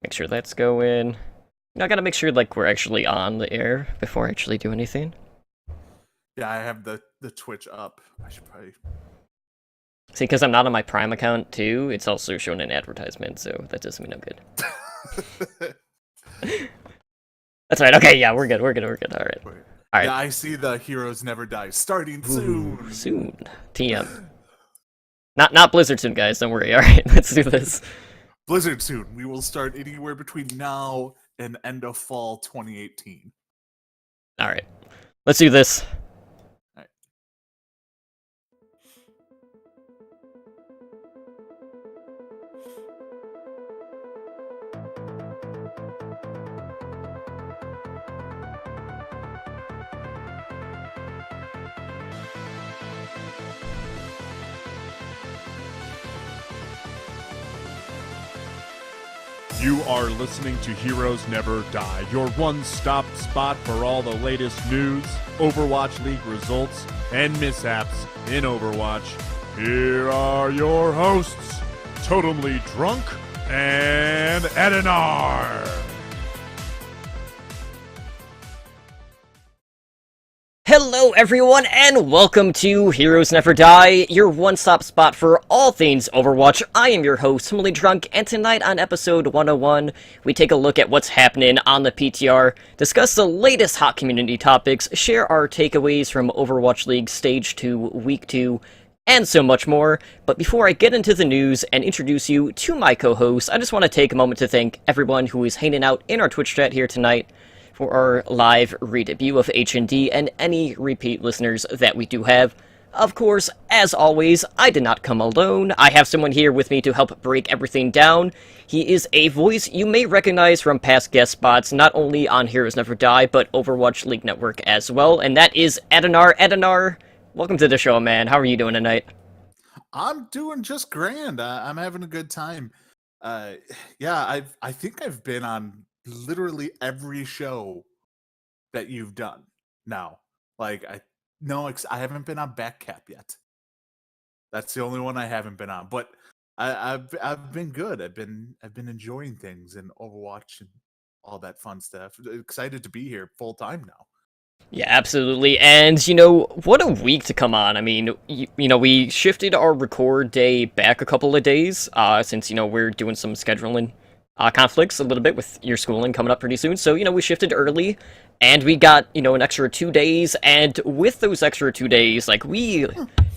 Make sure that's going. I gotta make sure like we're actually on the air before I actually do anything. Yeah, I have the Twitch up. I should probably. See, because I'm not on my Prime account too, it's also showing an advertisement, so that does me no good. That's right. Okay, yeah, we're good. We're good. We're good. All right. Wait. All Yeah, right. I see the Heroes Never Die starting Ooh, soon. soon. TM. Not Blizzard soon, guys. Don't worry. All right, let's do this. Blizzard soon. We will start anywhere between now and end of fall 2018. All right, let's do this. All right. You are listening to Heroes Never Die, your one-stop spot for all the latest news, Overwatch League results, and mishaps in Overwatch. Here are your hosts, Totemly Drunk and Edinar. Hello, everyone, and welcome to Heroes Never Die, your one-stop spot for all things Overwatch. I am your host, Totemly Drunk, and tonight on episode 101, we take a look at what's happening on the PTR, discuss the latest hot community topics, share our takeaways from Overwatch League Stage 2, Week 2, and so much more. But before I get into the news and introduce you to my co-host, I just want to take a moment to thank everyone who is hanging out in our Twitch chat here tonight for our live re-debut of H&D and any repeat listeners that we do have. Of course, as always, I did not come alone. I have someone here with me to help break everything down. He is a voice you may recognize from past guest spots, not only on Heroes Never Die, but Overwatch League Network as well, and that is Edinar. Edinar, welcome to the show, man. How are you doing tonight? I'm doing just grand. I'm having a good time. Yeah, I think I've been on literally every show that you've done now. Like I haven't been on Backcap yet. That's the only one I haven't been on. But I've been good. I've been enjoying things in Overwatch and all that fun stuff. Excited to be here full time now. Yeah, absolutely. And, what a week to come on. I mean, we shifted our record day back a couple of days, since, we're doing some scheduling conflicts a little bit with your schooling coming up pretty soon. So, we shifted early, and we got, an extra 2 days. And with those extra 2 days, like, we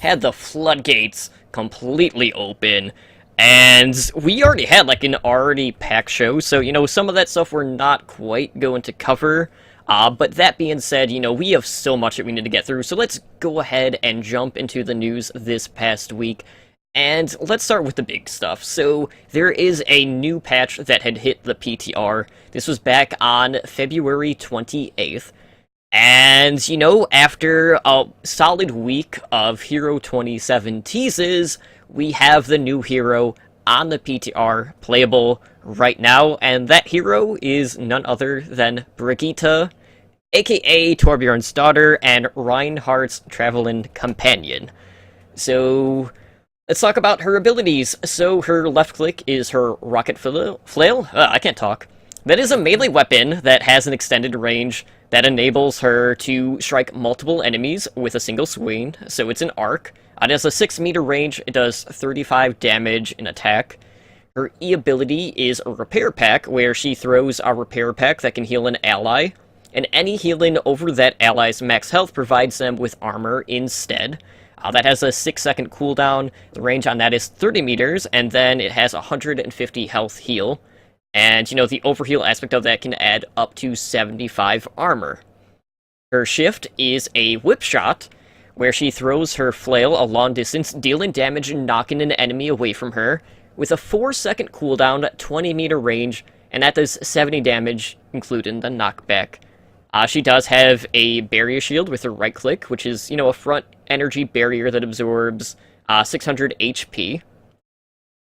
had the floodgates completely open. And we already had, like, an already packed show. So, some of that stuff we're not quite going to cover. But that being said, we have so much that we need to get through, so let's go ahead and jump into the news this past week. And let's start with the big stuff. So, there is a new patch that had hit the PTR. This was back on February 28th. And, after a solid week of Hero 27 teases, we have the new hero on the PTR playable right now, and that hero is none other than Brigitte, aka Torbjorn's daughter and Reinhardt's traveling companion. So, let's talk about her abilities. So, her left click is her rocket flail. I can't talk. That is a melee weapon that has an extended range that enables her to strike multiple enemies with a single swing, so it's an arc. It has a 6-meter range, it does 35 damage in attack. Her E ability is a repair pack, where she throws a repair pack that can heal an ally, and any healing over that ally's max health provides them with armor instead. That has a 6-second cooldown, the range on that is 30 meters, and then it has 150 health heal. And, the overheal aspect of that can add up to 75 armor. Her shift is a whip shot, where she throws her flail a long distance, dealing damage and knocking an enemy away from her, with a 4-second cooldown, 20-meter range, and that does 70 damage, including the knockback. She does have a barrier shield with her right click, which is, a front energy barrier that absorbs 600 HP.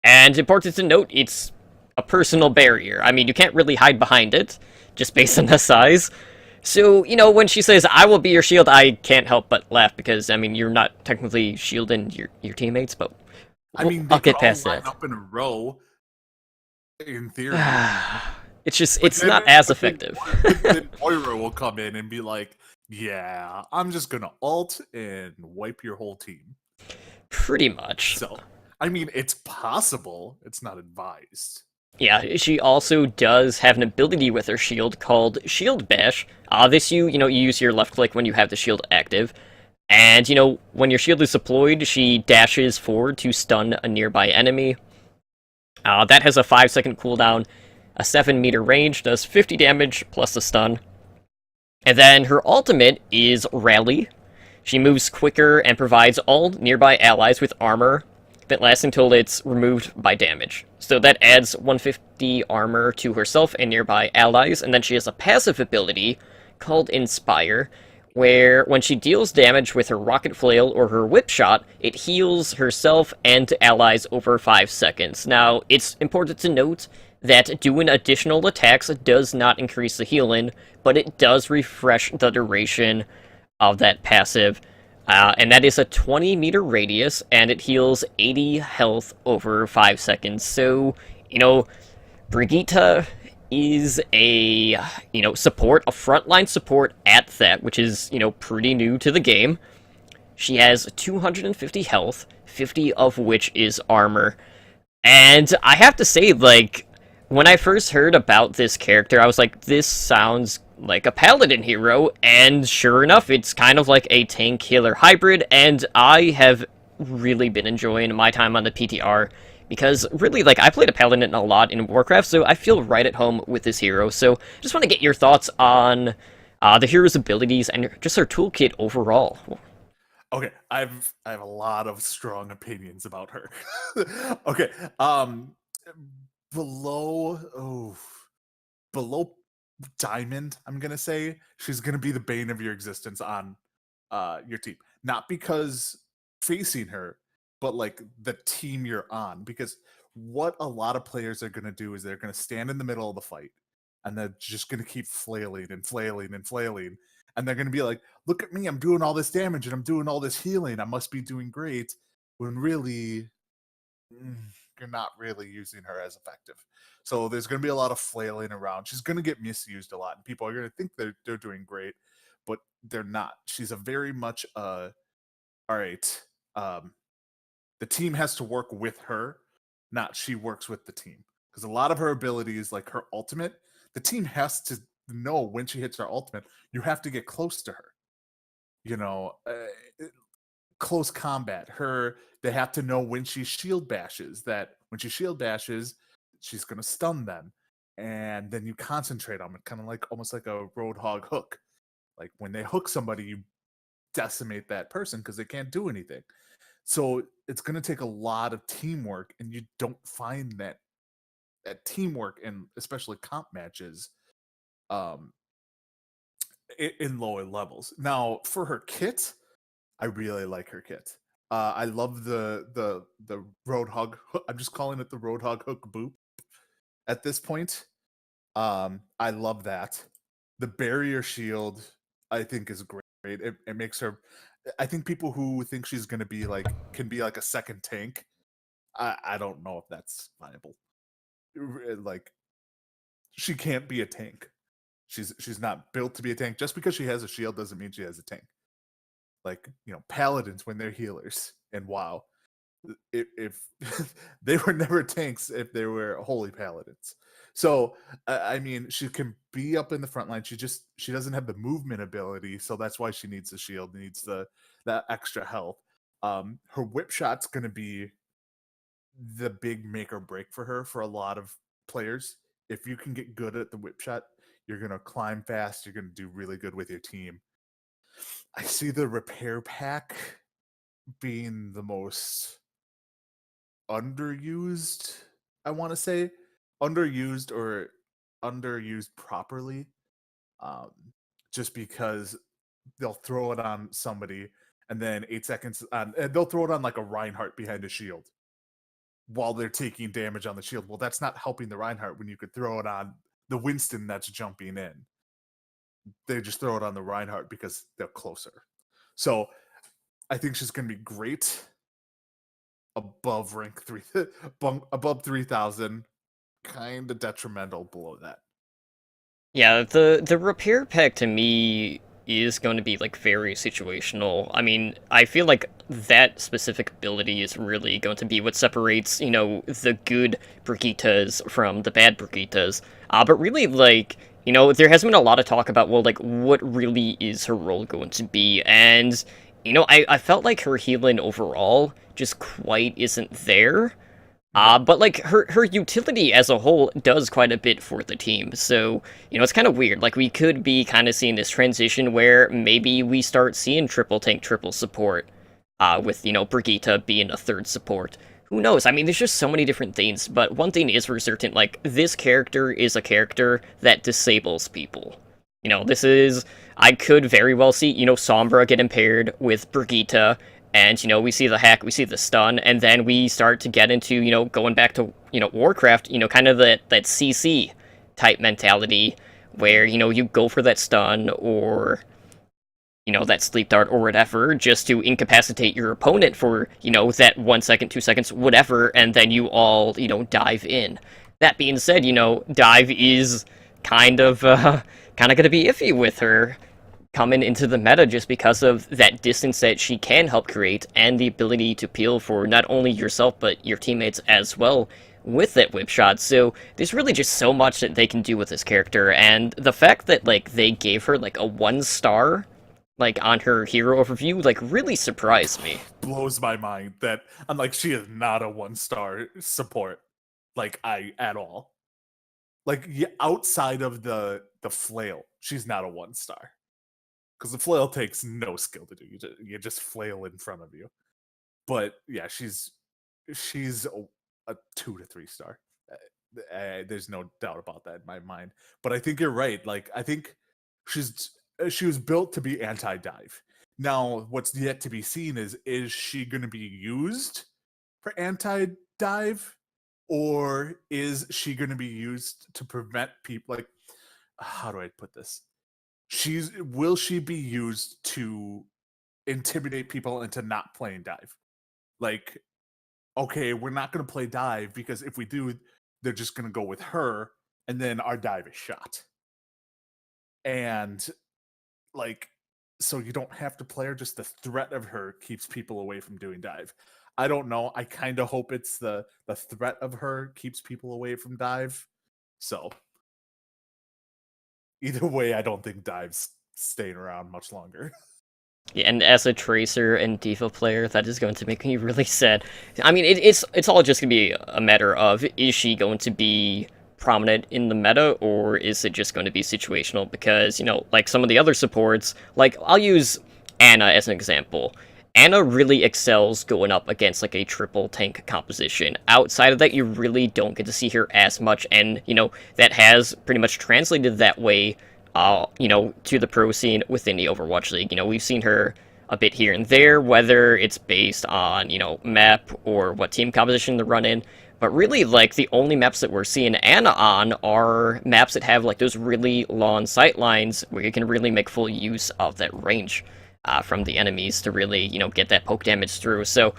And important to note, it's a personal barrier. I mean, you can't really hide behind it, just based on the size. So, when she says, "I will be your shield," I can't help but laugh, because, I mean, you're not technically shielding your teammates, but I mean, I'll they could get all past line that. up in a row. in theory. It's just, But it's not as but effective. then Moira will come in and be like, "Yeah, I'm just gonna ult and wipe your whole team." Pretty much. So, I mean, it's possible. It's not advised. Yeah, she also does have an ability with her shield called Shield Bash. This you use your left click when you have the shield active. And, when your shield is deployed, she dashes forward to stun a nearby enemy. That has a 5-second cooldown, a 7-meter range, does 50 damage plus a stun. And then her ultimate is Rally. She moves quicker and provides all nearby allies with armor that lasts until it's removed by damage. So that adds 150 armor to herself and nearby allies, and then she has a passive ability called Inspire, where when she deals damage with her rocket flail or her whip shot, it heals herself and allies over 5 seconds. Now, it's important to note that doing additional attacks does not increase the healing, but it does refresh the duration of that passive. And that is a 20-meter radius, and it heals 80 health over 5 seconds. So, Brigitte is a, support, a frontline support at that, which is, pretty new to the game. She has 250 health, 50 of which is armor. And I have to say, like, when I first heard about this character, I was like, this sounds like a paladin hero, and sure enough, it's kind of like a tank healer hybrid, and I have really been enjoying my time on the PTR, because really, like, I played a paladin a lot in Warcraft, so I feel right at home with this hero. So just want to get your thoughts on the hero's abilities and just her toolkit overall. Okay, I have a lot of strong opinions about her. Okay, below below Diamond, I'm gonna say she's gonna be the bane of your existence on your team. Not because facing her, but like the team you're on. Because what a lot of players are gonna do is they're gonna stand in the middle of the fight and they're just gonna keep flailing and flailing and flailing. And they're gonna be like, look at me, I'm doing all this damage and I'm doing all this healing. I must be doing great. When really you're not really using her as effective. So there's going to be a lot of flailing around. She's going to get misused a lot, and people are going to think they're doing great, but they're not. She's a very much all right. The team has to work with her, not she works with the team. Because a lot of her abilities, like her ultimate, the team has to know when she hits her ultimate. You have to get close to her. You know, close combat. They have to know when she shield bashes, that when she shield bashes, she's gonna stun them. And then you concentrate on it, kind of like almost like a roadhog hook. Like when they hook somebody, you decimate that person because they can't do anything. So it's gonna take a lot of teamwork, and you don't find that teamwork in especially comp matches um in lower levels. Now for her kit, I really like her kit. I love the Roadhog. I'm just calling it the Roadhog hook boop at this point. I love that. The barrier shield, I think, is great. It makes her. I think people who think she's gonna be like can be like a second tank. I don't know if that's viable. Like she can't be a tank. She's not built to be a tank. Just because she has a shield doesn't mean she has a tank. Like paladins when they're healers and WoW, if they were never tanks if they were holy paladins. So I mean, she can be up in the front line. She doesn't have the movement ability, so that's why she needs the shield, needs that extra health. Her whip shot's going to be the big make or break for her for a lot of players. If you can get good at the whip shot, you're going to climb fast. You're going to do really good with your team. I see the repair pack being the most underused, I want to say. Underused or underused properly. Um, just because they'll throw it on somebody and then 8 seconds on, and they'll throw it on like a Reinhardt behind a shield while they're taking damage on the shield. Well, that's not helping the Reinhardt when you could throw it on the Winston that's jumping in. They just throw it on the Reinhardt because they're closer. So I think she's going to be great above rank 3, above 3,000, kind of detrimental below that. Yeah, the repair pack to me is going to be like very situational. I mean, I feel like that specific ability is really going to be what separates, the good Brigitas from the bad Brigitas. But really, like, there has been a lot of talk about, well, like, what really is her role going to be, and, I felt like her healing overall just quite isn't there. But like her utility as a whole does quite a bit for the team. So, it's kind of weird. Like we could be kind of seeing this transition where maybe we start seeing triple tank, triple support, with, Brigitte being a third support. Who knows? I mean, there's just so many different things, but one thing is for certain, like, this character is a character that disables people. I could very well see, Sombra get impaired with Brigitte, and, we see the hack, we see the stun, and then we start to get into, going back to, Warcraft, kind of that CC type mentality, where, you go for that stun, or, that sleep dart, or whatever, just to incapacitate your opponent for, that 1 second, 2 seconds, whatever, and then you all, dive in. That being said, dive is kind of going to be iffy with her coming into the meta just because of that distance that she can help create and the ability to peel for not only yourself but your teammates as well with that whip shot. So there's really just so much that they can do with this character, and the fact that like they gave her like a 1-star like on her hero overview like really surprised me. Blows my mind that I'm like, she is not a 1-star support, like at all. Like outside of the flail, she's not a 1-star. Because the flail takes no skill to do. You just flail in front of you. But yeah, she's a 2 to 3 star. There's no doubt about that in my mind. But I think you're right. Like I think she was built to be anti-dive. Now, what's yet to be seen is she going to be used for anti-dive, or is she going to be used to prevent people? Like, how do I put this? Will she be used to intimidate people into not playing dive? Like, okay, we're not going to play dive because if we do, they're just going to go with her, and then our dive is shot. And like, so you don't have to play her. Just the threat of her keeps people away from doing dive. I don't know. I kind of hope it's the threat of her keeps people away from dive. So either way, I don't think dive's staying around much longer. Yeah, and as a Tracer and D.Va player, that is going to make me really sad. I mean, it's all just going to be a matter of, is she going to be prominent in the meta, or is it just going to be situational? Because, like some of the other supports, like, I'll use Ana as an example. Ana really excels going up against, like, a triple tank composition. Outside of that, you really don't get to see her as much, and, that has pretty much translated that way to the pro scene within the Overwatch League. We've seen her a bit here and there, whether it's based on, map or what team composition they're running. But really, like, the only maps that we're seeing Ana on are maps that have, like, those really long sight lines where you can really make full use of that range from the enemies to really, get that poke damage through. So,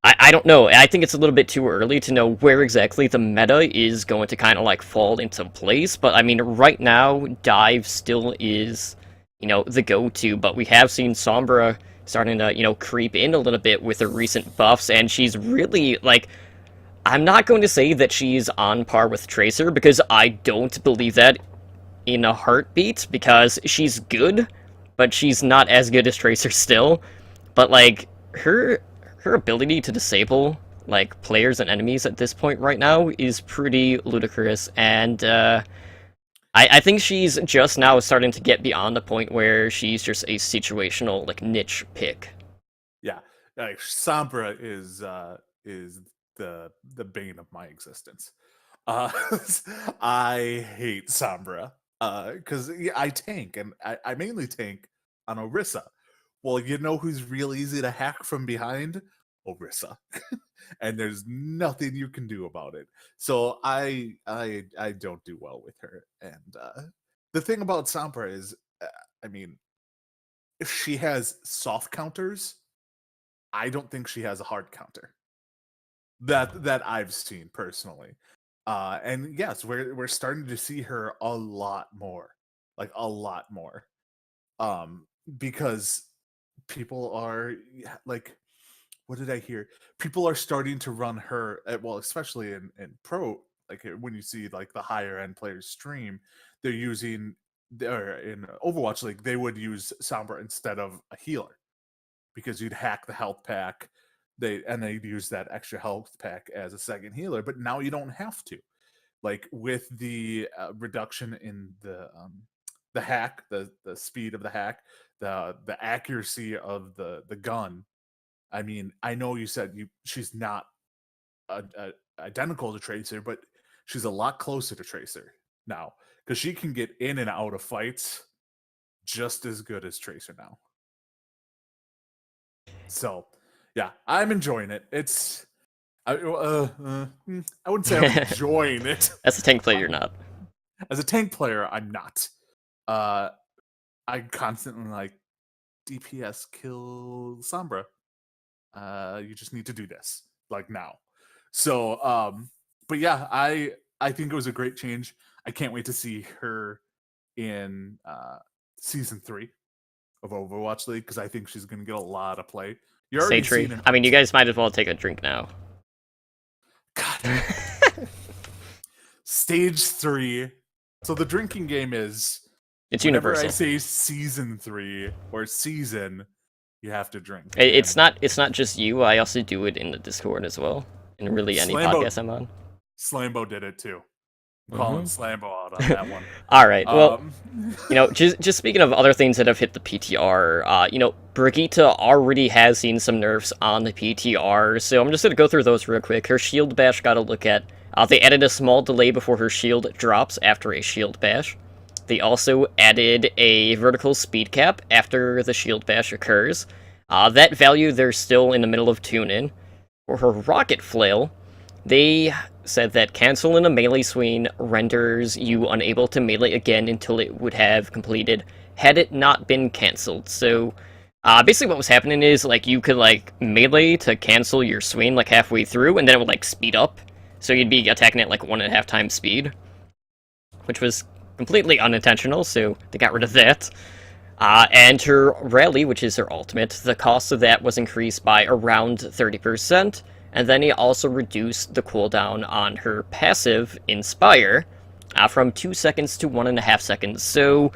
I don't know. I think it's a little bit too early to know where exactly the meta is going to kind of, like, fall into place. But, I mean, right now, dive still is, the go-to. But we have seen Sombra starting to, creep in a little bit with her recent buffs. And she's really, like, I'm not going to say that she's on par with Tracer, because I don't believe that in a heartbeat, because she's good, but she's not as good as Tracer still. But, like, her ability to disable, like, players and enemies at this point right now is pretty ludicrous, and I think she's just now starting to get beyond the point where she's just a situational, like, niche pick. Yeah, like Sombra is the bane of my existence. I hate Sombra because I tank, and I mainly tank on Orisa. Well, you know who's real easy to hack from behind? Orisa. And there's nothing you can do about it. So I don't do well with her. And the thing about Sombra is, I mean, if she has soft counters, I don't think she has a hard counter that I've seen personally. And yes, we're starting to see her a lot more, like a lot more, because people are like, what did I hear? People are starting to run her, well, especially in pro, like when you see like the higher end players stream, they're using, or in Overwatch League, they would use Sombra instead of a healer because you'd hack the health pack. They'd use that extra health pack as a second healer, but now you don't have to. Like with the reduction in the hack, the speed of the hack, the accuracy of the gun. I mean, I know you said she's not identical to Tracer, but she's a lot closer to Tracer now because she can get in and out of fights just as good as Tracer now. So, yeah, I'm enjoying it. I wouldn't say I'm enjoying it. As a tank player, you're not. As a tank player, I'm not. I constantly like DPS kill Sombra. You just need to do this like now. So, but yeah, I think it was a great change. I can't wait to see her in season 3 of Overwatch League because I think she's going to get a lot of play. You already Sage seen I mean, you guys might as well take a drink now. God. Stage 3. So the drinking game is It's whenever universal. I say season 3 or season, you have to drink. It's not just you. I also do it in the Discord as well. And really any podcast I'm on. Slambo did it too. Calling Slambo out on that one. All right. Well, just speaking of other things that have hit the PTR, Brigitte already has seen some nerfs on the PTR, so I'm just gonna go through those real quick. Her shield bash got a look at. They added a small delay before her shield drops after a shield bash. They also added a vertical speed cap after the shield bash occurs. That value they're still in the middle of tune-in. For her rocket flail, they said that cancel in a melee swing renders you unable to melee again until it would have completed had it not been cancelled. So basically what was happening is like you could like melee to cancel your swing like halfway through and then it would like speed up. So you'd be attacking at like 1.5 times speed, which was completely unintentional, so they got rid of that. And her rally, which is her ultimate, the cost of that was increased by around 30%. And then he also reduced the cooldown on her passive, Inspire, from 2 seconds to 1.5 seconds. So,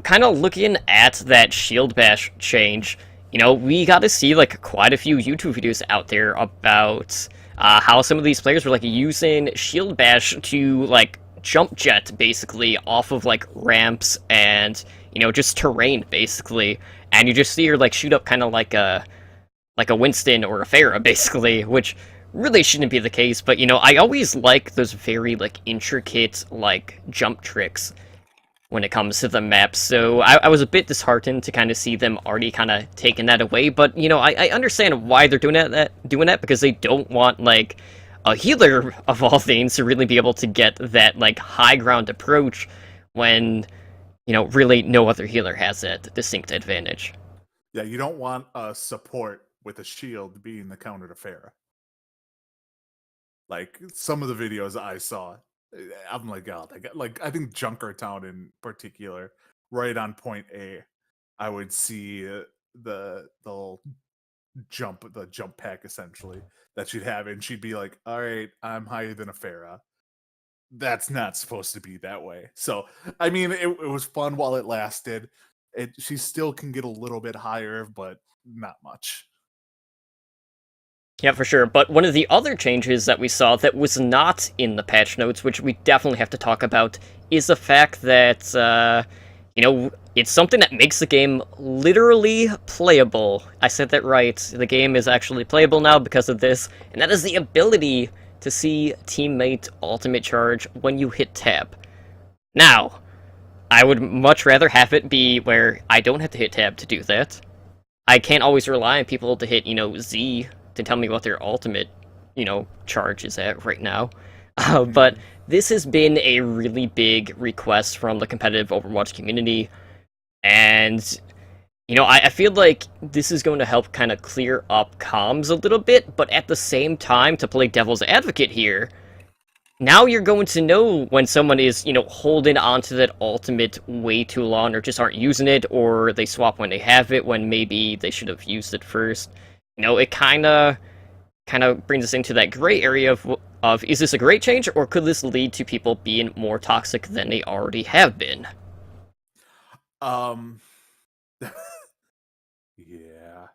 kind of looking at that shield bash change, we got to see, like, quite a few YouTube videos out there about how some of these players were, like, using shield bash to, like, jump jet, basically, off of, like, ramps and, just terrain, basically. And you just see her, like, shoot up kind of like a Winston or a Pharah, basically, which really shouldn't be the case, but, I always like those very, like, intricate, like, jump tricks when it comes to the map, so I was a bit disheartened to kind of see them already kind of taking that away, but, I understand why they're doing that, because they don't want, like, a healer, of all things, to really be able to get that, like, high ground approach when, really no other healer has that distinct advantage. Yeah, you don't want a support with a shield being the counter to Pharah. Like some of the videos I saw, I'm like, God, I think Junkertown in particular, right on point A, I would see the jump pack essentially that she'd have, and she'd be like, all right, I'm higher than a Pharah. That's not supposed to be that way. So, I mean, it was fun while it lasted. She still can get a little bit higher, but not much. Yeah, for sure. But one of the other changes that we saw that was not in the patch notes, which we definitely have to talk about, is the fact that, it's something that makes the game literally playable. I said that right. The game is actually playable now because of this, and that is the ability to see teammate ultimate charge when you hit tab. Now, I would much rather have it be where I don't have to hit tab to do that. I can't always rely on people to hit, Z to tell me what their ultimate, charge is at right now. But this has been a really big request from the competitive Overwatch community, and, I feel like this is going to help kind of clear up comms a little bit, but at the same time, to play devil's advocate here, now you're going to know when someone is, holding onto that ultimate way too long, or just aren't using it, or they swap when they have it when maybe they should have used it first. It kind of brings us into that gray area of is this a great change, or could this lead to people being more toxic than they already have been? Um, yeah,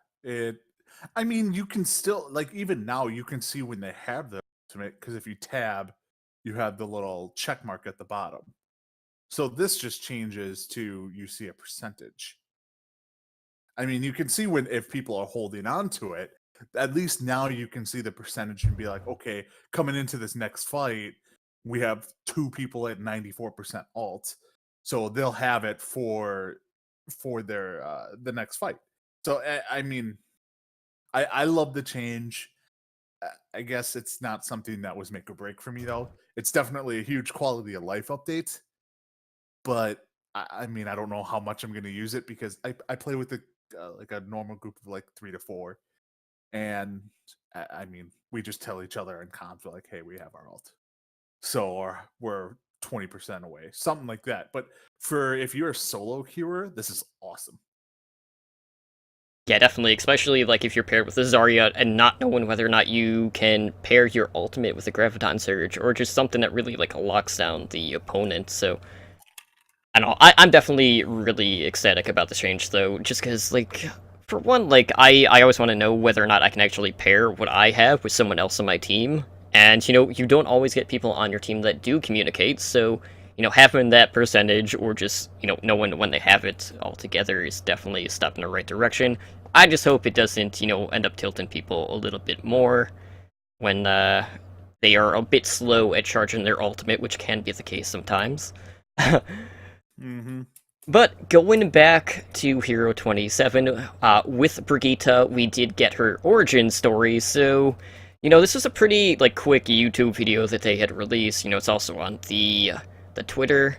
I mean, you can still like even now you can see when they have the ultimate because if you tab, you have the little check mark at the bottom. So this just changes to you see a percentage. I mean, you can see when if people are holding on to it. At least now you can see the percentage and be like, okay, coming into this next fight, we have 2 people at 94% alt, so they'll have it for their the next fight. So I mean, I love the change. I guess it's not something that was make or break for me though. It's definitely a huge quality of life update, but I mean, I don't know how much I'm going to use it because I play with like a normal group of like 3 to 4. And I mean, we just tell each other in comms, we're like, hey, we have our alt. So we're 20% away, something like that. But for if you're a solo queuer, this is awesome. Yeah, definitely, especially like if you're paired with a Zarya and not knowing whether or not you can pair your ultimate with a Graviton Surge, or just something that really like locks down the opponent. So I don't know, I'm definitely really ecstatic about the change though, just because like for one, like, I always want to know whether or not I can actually pair what I have with someone else on my team. And, you don't always get people on your team that do communicate, so, having that percentage, or just, knowing when they have it all together is definitely a step in the right direction. I just hope it doesn't, end up tilting people a little bit more when, they are a bit slow at charging their ultimate, which can be the case sometimes. Mm-hmm. But going back to Hero 27, with Brigitte, we did get her origin story, so, this was a pretty, like, quick YouTube video that they had released. It's also on the Twitter,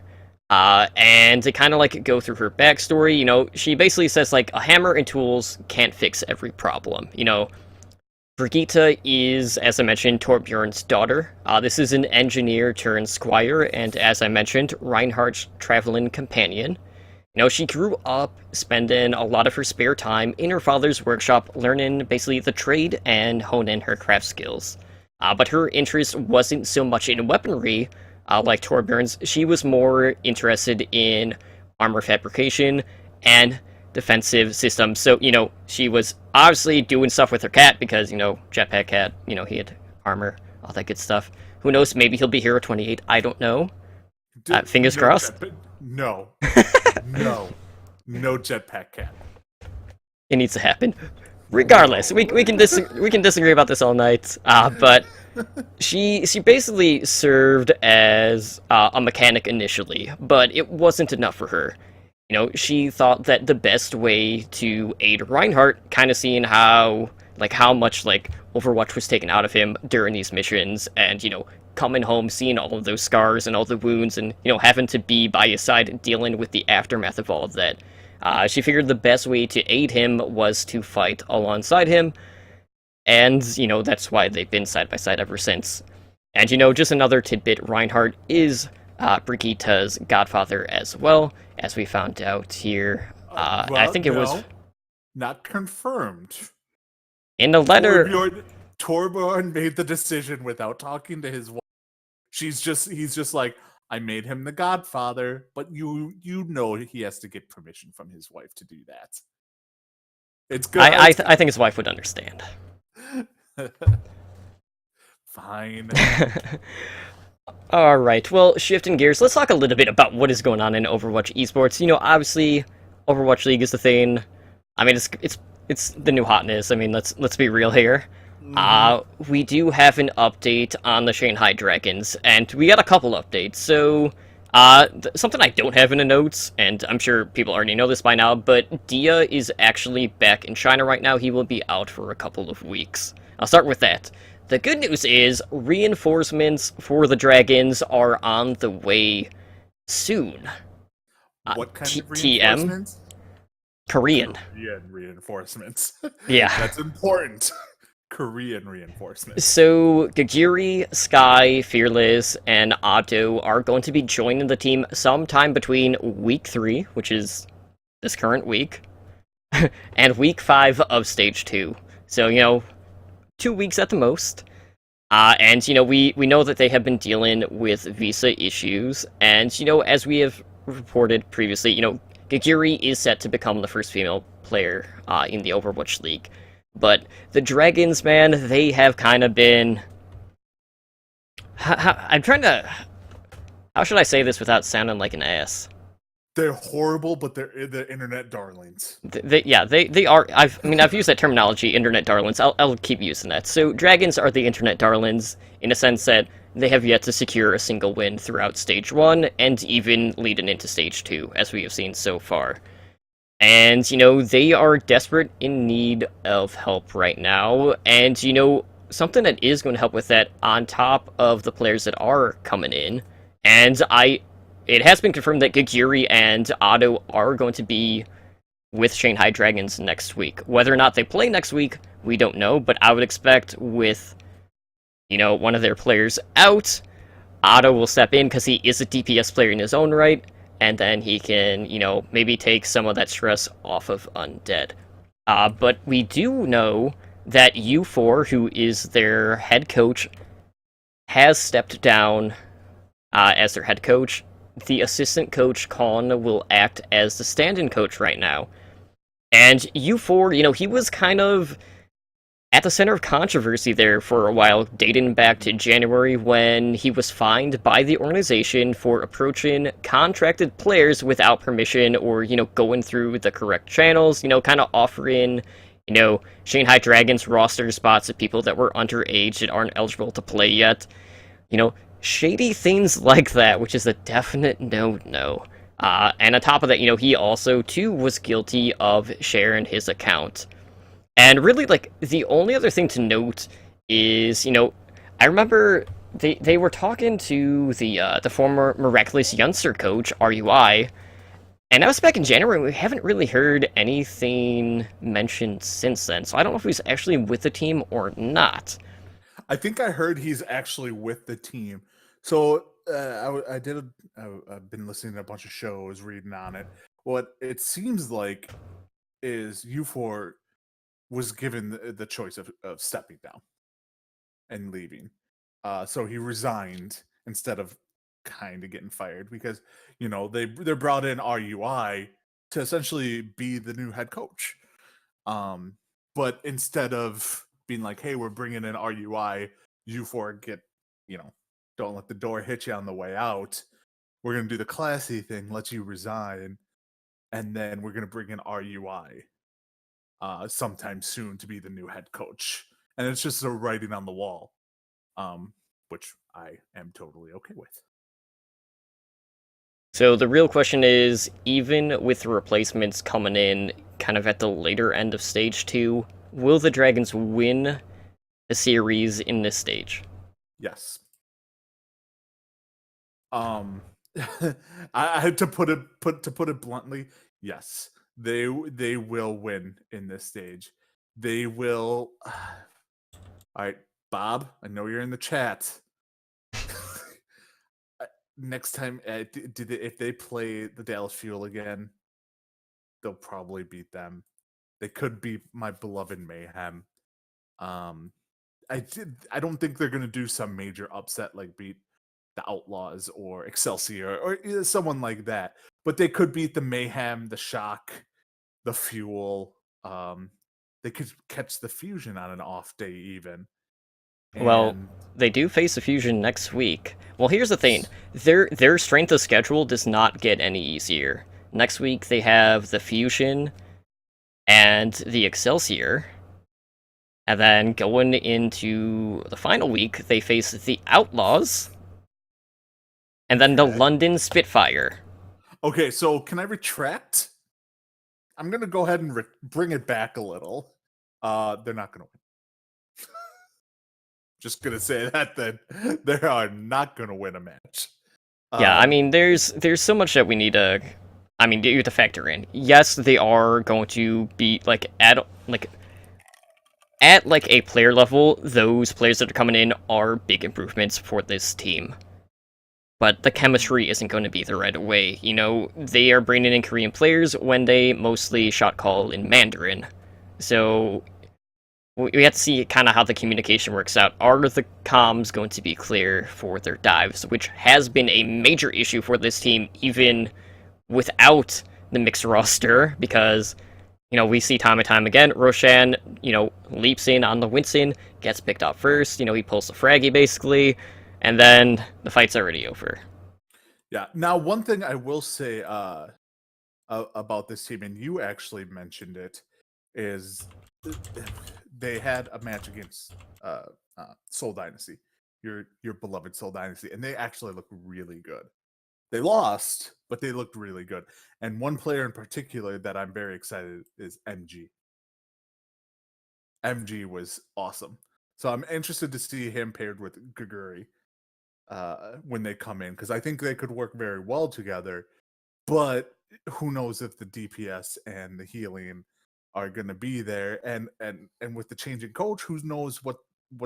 and they kind of, like, go through her backstory. She basically says, like, a hammer and tools can't fix every problem. Brigitte is, as I mentioned, Torbjorn's daughter. This is an engineer turned squire, and as I mentioned, Reinhardt's traveling companion. She grew up spending a lot of her spare time in her father's workshop learning basically the trade and honing her craft skills. But her interest wasn't so much in weaponry, like Torbjorn's. She was more interested in armor fabrication and defensive systems. So, she was obviously doing stuff with her cat because, Jetpack Cat, he had armor, all that good stuff. Who knows, maybe he'll be Hero 28, I don't know. Fingers crossed. No. No Jetpack Cat. It needs to happen. Regardless, we can disagree about this all night. But she basically served as a mechanic initially, but it wasn't enough for her. She thought that the best way to aid Reinhardt, kind of seeing how much Overwatch was taken out of him during these missions, and coming home, seeing all of those scars and all the wounds, and having to be by his side dealing with the aftermath of all of that. She figured the best way to aid him was to fight alongside him, and that's why they've been side by side ever since. And just another tidbit, Reinhardt is Brigitte's godfather as well, as we found out here. I think it was not confirmed. In the letter, Torbjorn made the decision without talking to his wife. He's just like, I made him the godfather, but you know he has to get permission from his wife to do that. It's good. I think his wife would understand. Fine. Alright, well, shifting gears, let's talk a little bit about what is going on in Overwatch esports. Obviously, Overwatch League is the thing. I mean, it's the new hotness. I mean, let's be real here. We do have an update on the Shanghai Dragons, and we got a couple updates. So, something I don't have in the notes, and I'm sure people already know this by now, but Dia is actually back in China right now. He will be out for a couple of weeks. I'll start with that. The good news is, reinforcements for the Dragons are on the way soon. What kind of reinforcements? Korean. Korean reinforcements. Yeah. That's important. Korean reinforcements. So, Gagiri, Sky, Fearless, and Otto are going to be joining the team sometime between week 3, which is this current week, and week 5 of stage 2. So, 2 weeks at the most. And, we know that they have been dealing with visa issues, and, as we have reported previously, Gagiri is set to become the first female player in the Overwatch League. But the Dragons, man, they have kind of been... I'm trying to... How should I say this without sounding like an ass? They're horrible, but they're the internet darlings. They are. I've used that terminology, internet darlings. I'll keep using that. So Dragons are the internet darlings in a sense that they have yet to secure a single win throughout Stage 1, and even leading into Stage 2, as we have seen so far. And, they are desperate in need of help right now, and, something that is going to help with that, on top of the players that are coming in, and it has been confirmed that Gagiri and Otto are going to be with Shanghai Dragons next week. Whether or not they play next week, we don't know, but I would expect with, one of their players out, Otto will step in because he is a DPS player in his own right, and then he can, maybe take some of that stress off of Undead. But we do know that U4, who is their head coach, has stepped down as their head coach. The assistant coach, Con, will act as the stand-in coach right now. And U4, he was kind of at the center of controversy there for a while, dating back to January when he was fined by the organization for approaching contracted players without permission or, going through the correct channels, kind of offering, Shanghai Dragons roster spots to people that were underage that aren't eligible to play yet. Shady things like that, which is a definite no-no. And on top of that, he also, too, was guilty of sharing his account. And really, the only other thing to note is, I remember they were talking to the former Miraculous Youngster coach, RUI, and that was back in January, and we haven't really heard anything mentioned since then, so I don't know if he's actually with the team or not. I think I heard he's actually with the team. So I've been listening to a bunch of shows, reading on it. What it seems like is U4 was given the choice of stepping down and leaving. So he resigned instead of kind of getting fired because, they're brought in RUI to essentially be the new head coach. But instead of being like, hey, we're bringing in RUI, U4 get, don't let the door hit you on the way out. We're going to do the classy thing, let you resign, and then we're going to bring in RUI sometime soon to be the new head coach. And it's just a writing on the wall, which I am totally okay with. So the real question is, even with the replacements coming in kind of at the later end of Stage 2, will the Dragons win a series in this stage? Yes. I had to put it bluntly. Yes, they will win in this stage. They will. All right, Bob. I know you're in the chat. Next time, if they play the Dallas Fuel again, they'll probably beat them. They could beat my beloved Mayhem. I don't think they're gonna do some major upset like beat the Outlaws or Excelsior or someone like that. But they could beat the Mayhem, the Shock, the Fuel. They could catch the Fusion on an off day even. Well, they do face the Fusion next week. Well, here's the thing. Their strength of schedule does not get any easier. Next week, they have the Fusion and the Excelsior. And then going into the final week, they face the Outlaws. And then the London Spitfire. Okay, so can I retract? I'm going to go ahead and bring it back a little. They're not going to win. Just going to say that they are not going to win a match. Yeah, I mean, there's so much that we need to... I mean, you have to factor in. Yes, they are going to be, at like a player level, those players that are coming in are big improvements for this team. But the chemistry isn't going to be there right away. You know, they are bringing in Korean players when they mostly shot call in Mandarin. So we have to see kind of how the communication works out. Are the comms going to be clear for their dives, which has been a major issue for this team, even without the mixed roster, because, you know, we see time and time again, Roshan, you know, leaps in on the Winston, gets picked up first, you know, he pulls the fraggy basically, and then the fight's already over. Yeah. Now, one thing I will say about this team, and you actually mentioned it, is they had a match against Soul Dynasty, your beloved Soul Dynasty, and they actually look really good. They lost, but they looked really good. And one player in particular that I'm very excited is MG. MG was awesome. So I'm interested to see him paired with Gaguri when they come in, because I think they could work very well together. But who knows if the DPS and the healing are going to be there, and with the changing coach, who knows what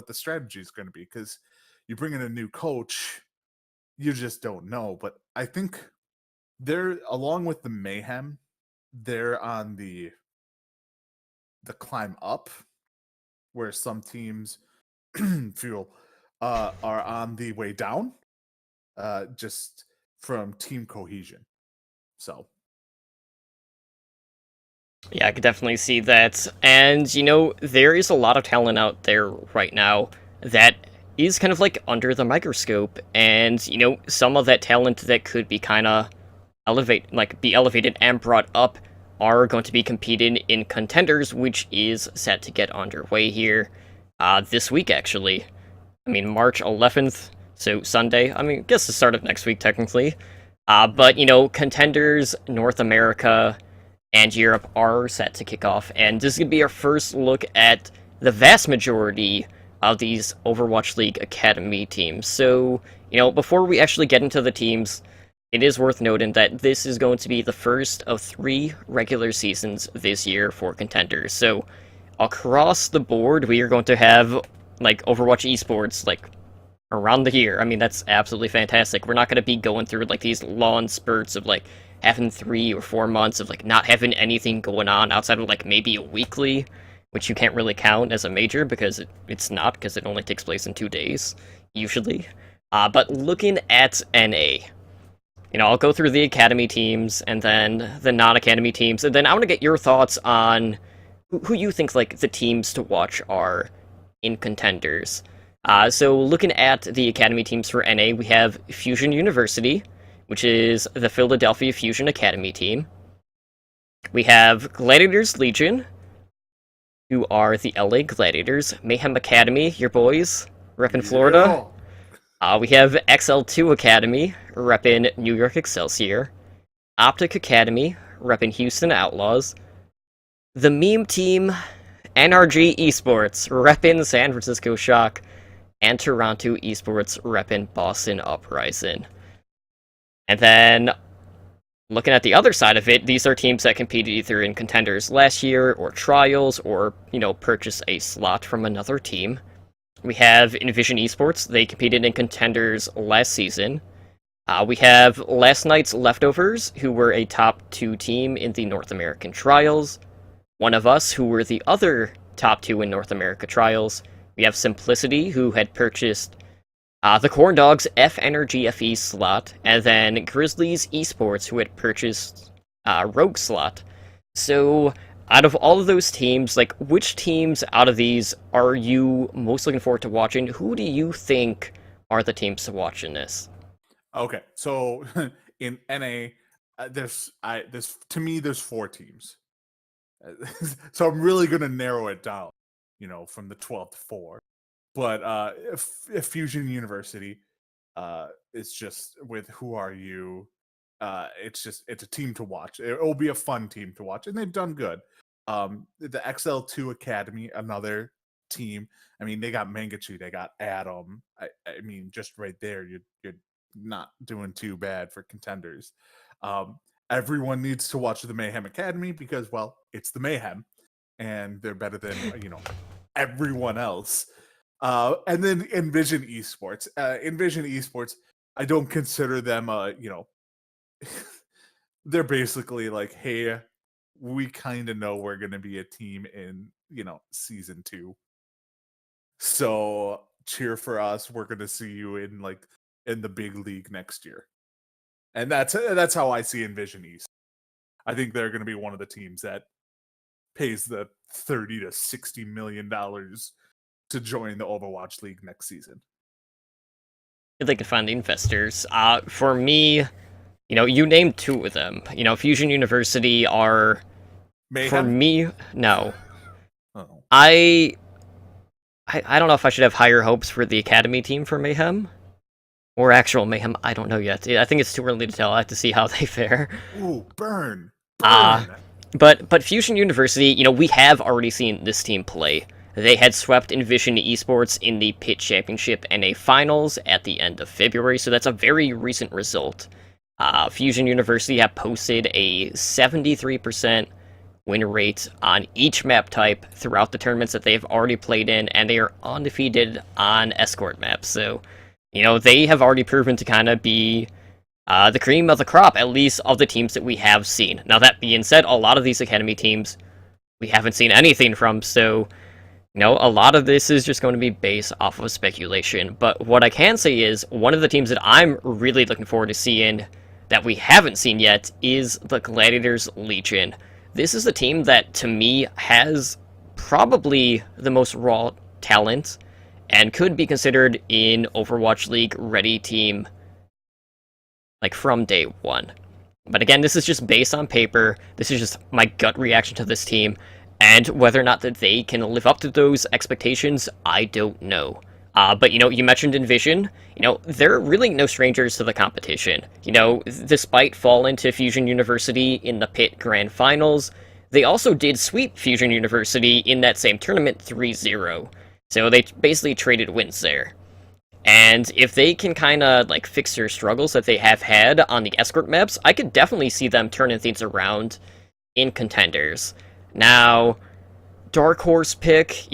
the strategy is going to be? Because you bring in a new coach, you just don't know. But I think they're, along with the Mayhem, they're on the climb up, where some teams feel are on the way down, just from team cohesion. So Yeah, I could definitely see that. And, you know, there is a lot of talent out there right now that is kind of like under the microscope. And, you know, some of that talent that could be kind of be elevated and brought up are going to be competing in Contenders, which is set to get underway here this week, actually. I mean, March 11th, so Sunday. I mean, I guess the start of next week, technically. But, you know, Contenders, North America, and Europe are set to kick off, and this is going to be our first look at the vast majority of these Overwatch League Academy teams. So, you know, before we actually get into the teams, it is worth noting that this is going to be the first of 3 regular seasons this year for Contenders. So, across the board, we are going to have, like, Overwatch esports, like, around the year. I mean, that's absolutely fantastic. We're not going to be going through, like, these long spurts of, like, having 3 or 4 months of, like, not having anything going on outside of, like, maybe a weekly, which you can't really count as a major because it's not, because it only takes place in 2 days, usually. But looking at NA, you know, I'll go through the Academy teams and then the non-Academy teams, and then I want to get your thoughts on who you think, like, the teams to watch are in Contenders. So looking at the Academy teams for NA, we have Fusion University, which is the Philadelphia Fusion Academy team. We have Gladiators Legion, who are the LA Gladiators. Mayhem Academy, your boys, reppin' Florida. We have XL2 Academy, reppin' New York Excelsior. Optic Academy, reppin' Houston Outlaws. The meme team, NRG Esports, reppin' San Francisco Shock. And Toronto Esports, reppin' Boston Uprising. And then, looking at the other side of it, these are teams that competed either in Contenders last year, or Trials, or, you know, purchase a slot from another team. We have Envision Esports. They competed in Contenders last season. We have Last Night's Leftovers, who were a top 2 team in the North American Trials. One of Us, who were the other top 2 in North America Trials. We have Simplicity, who had purchased the Corn Dogs F Energy FE slot, and then Grizzlies Esports, who had purchased Rogue slot. So, out of all of those teams, like, which teams out of these are you most looking forward to watching? Who do you think are the teams to watch in this? Okay, so in NA, there's to me there's 4 teams. So I'm really gonna narrow it down, you know, from the 12 to 4. But if Fusion University, it's just with Who Are You, it's a team to watch. It will be a fun team to watch, and they've done good. The XL2 Academy, another team. I mean, they got Mangachi, they got Adam. I mean, just right there, you're not doing too bad for Contenders. Everyone needs to watch the Mayhem Academy because, well, it's the Mayhem, and they're better than, you know, everyone else. And then Envision Esports. Envision Esports, I don't consider them, they're basically like, hey, we kind of know we're going to be a team in, season 2. So cheer for us. We're going to see you in the big league next year. And that's how I see Envision East. I think they're going to be one of the teams that pays the $30 to $60 million to join the Overwatch League next season. If they could find the investors. For me, you named 2 of them. Fusion University are... Mayhem? For me, no. Oh. I don't know if I should have higher hopes for the academy team for Mayhem. Or actual Mayhem, I don't know yet. I think it's too early to tell. I have to see how they fare. Ooh, burn. But Fusion University, we have already seen this team play. They had swept Envision Esports in the Pit Championship NA Finals at the end of February, so that's a very recent result. Fusion University have posted a 73% win rate on each map type throughout the tournaments that they've already played in, and they are undefeated on escort maps. So, they have already proven to kind of be the cream of the crop, at least of the teams that we have seen. Now, that being said, a lot of these academy teams we haven't seen anything from, so, a lot of this is just going to be based off of speculation. But what I can say is, one of the teams that I'm really looking forward to seeing that we haven't seen yet is the Gladiators Legion. This is the team that, to me, has probably the most raw talent and could be considered in Overwatch League ready team, from day one. But again, this is just based on paper. This is just my gut reaction to this team, and whether or not that they can live up to those expectations, I don't know. But, you mentioned Envision. They're really no strangers to the competition. Despite falling to Fusion University in the Pit Grand Finals, they also did sweep Fusion University in that same tournament 3-0. So they basically traded wins there. And if they can kind of, fix their struggles that they have had on the escort maps, I could definitely see them turning things around in contenders. Now, Dark Horse pick,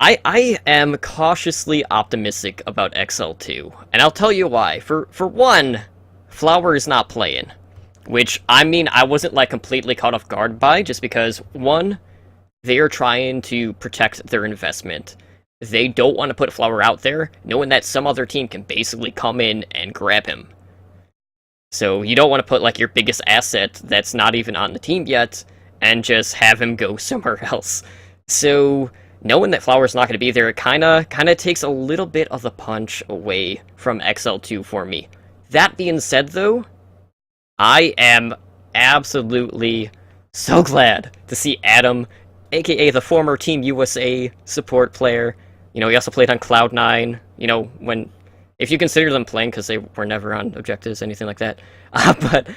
I am cautiously optimistic about XL2, and I'll tell you why. For one, Flower is not playing, which, I wasn't, completely caught off guard by, just because, one, they are trying to protect their investment. They don't want to put Flower out there, knowing that some other team can basically come in and grab him. So you don't want to put, your biggest asset that's not even on the team yet, and just have him go somewhere else. So knowing that Flower's not going to be there, it kind of takes a little bit of the punch away from XL2 for me. That being said, though, I am absolutely so glad to see Adam, aka the former Team USA support player. He also played on Cloud9, if you consider them playing, because they were never on objectives, anything like that. But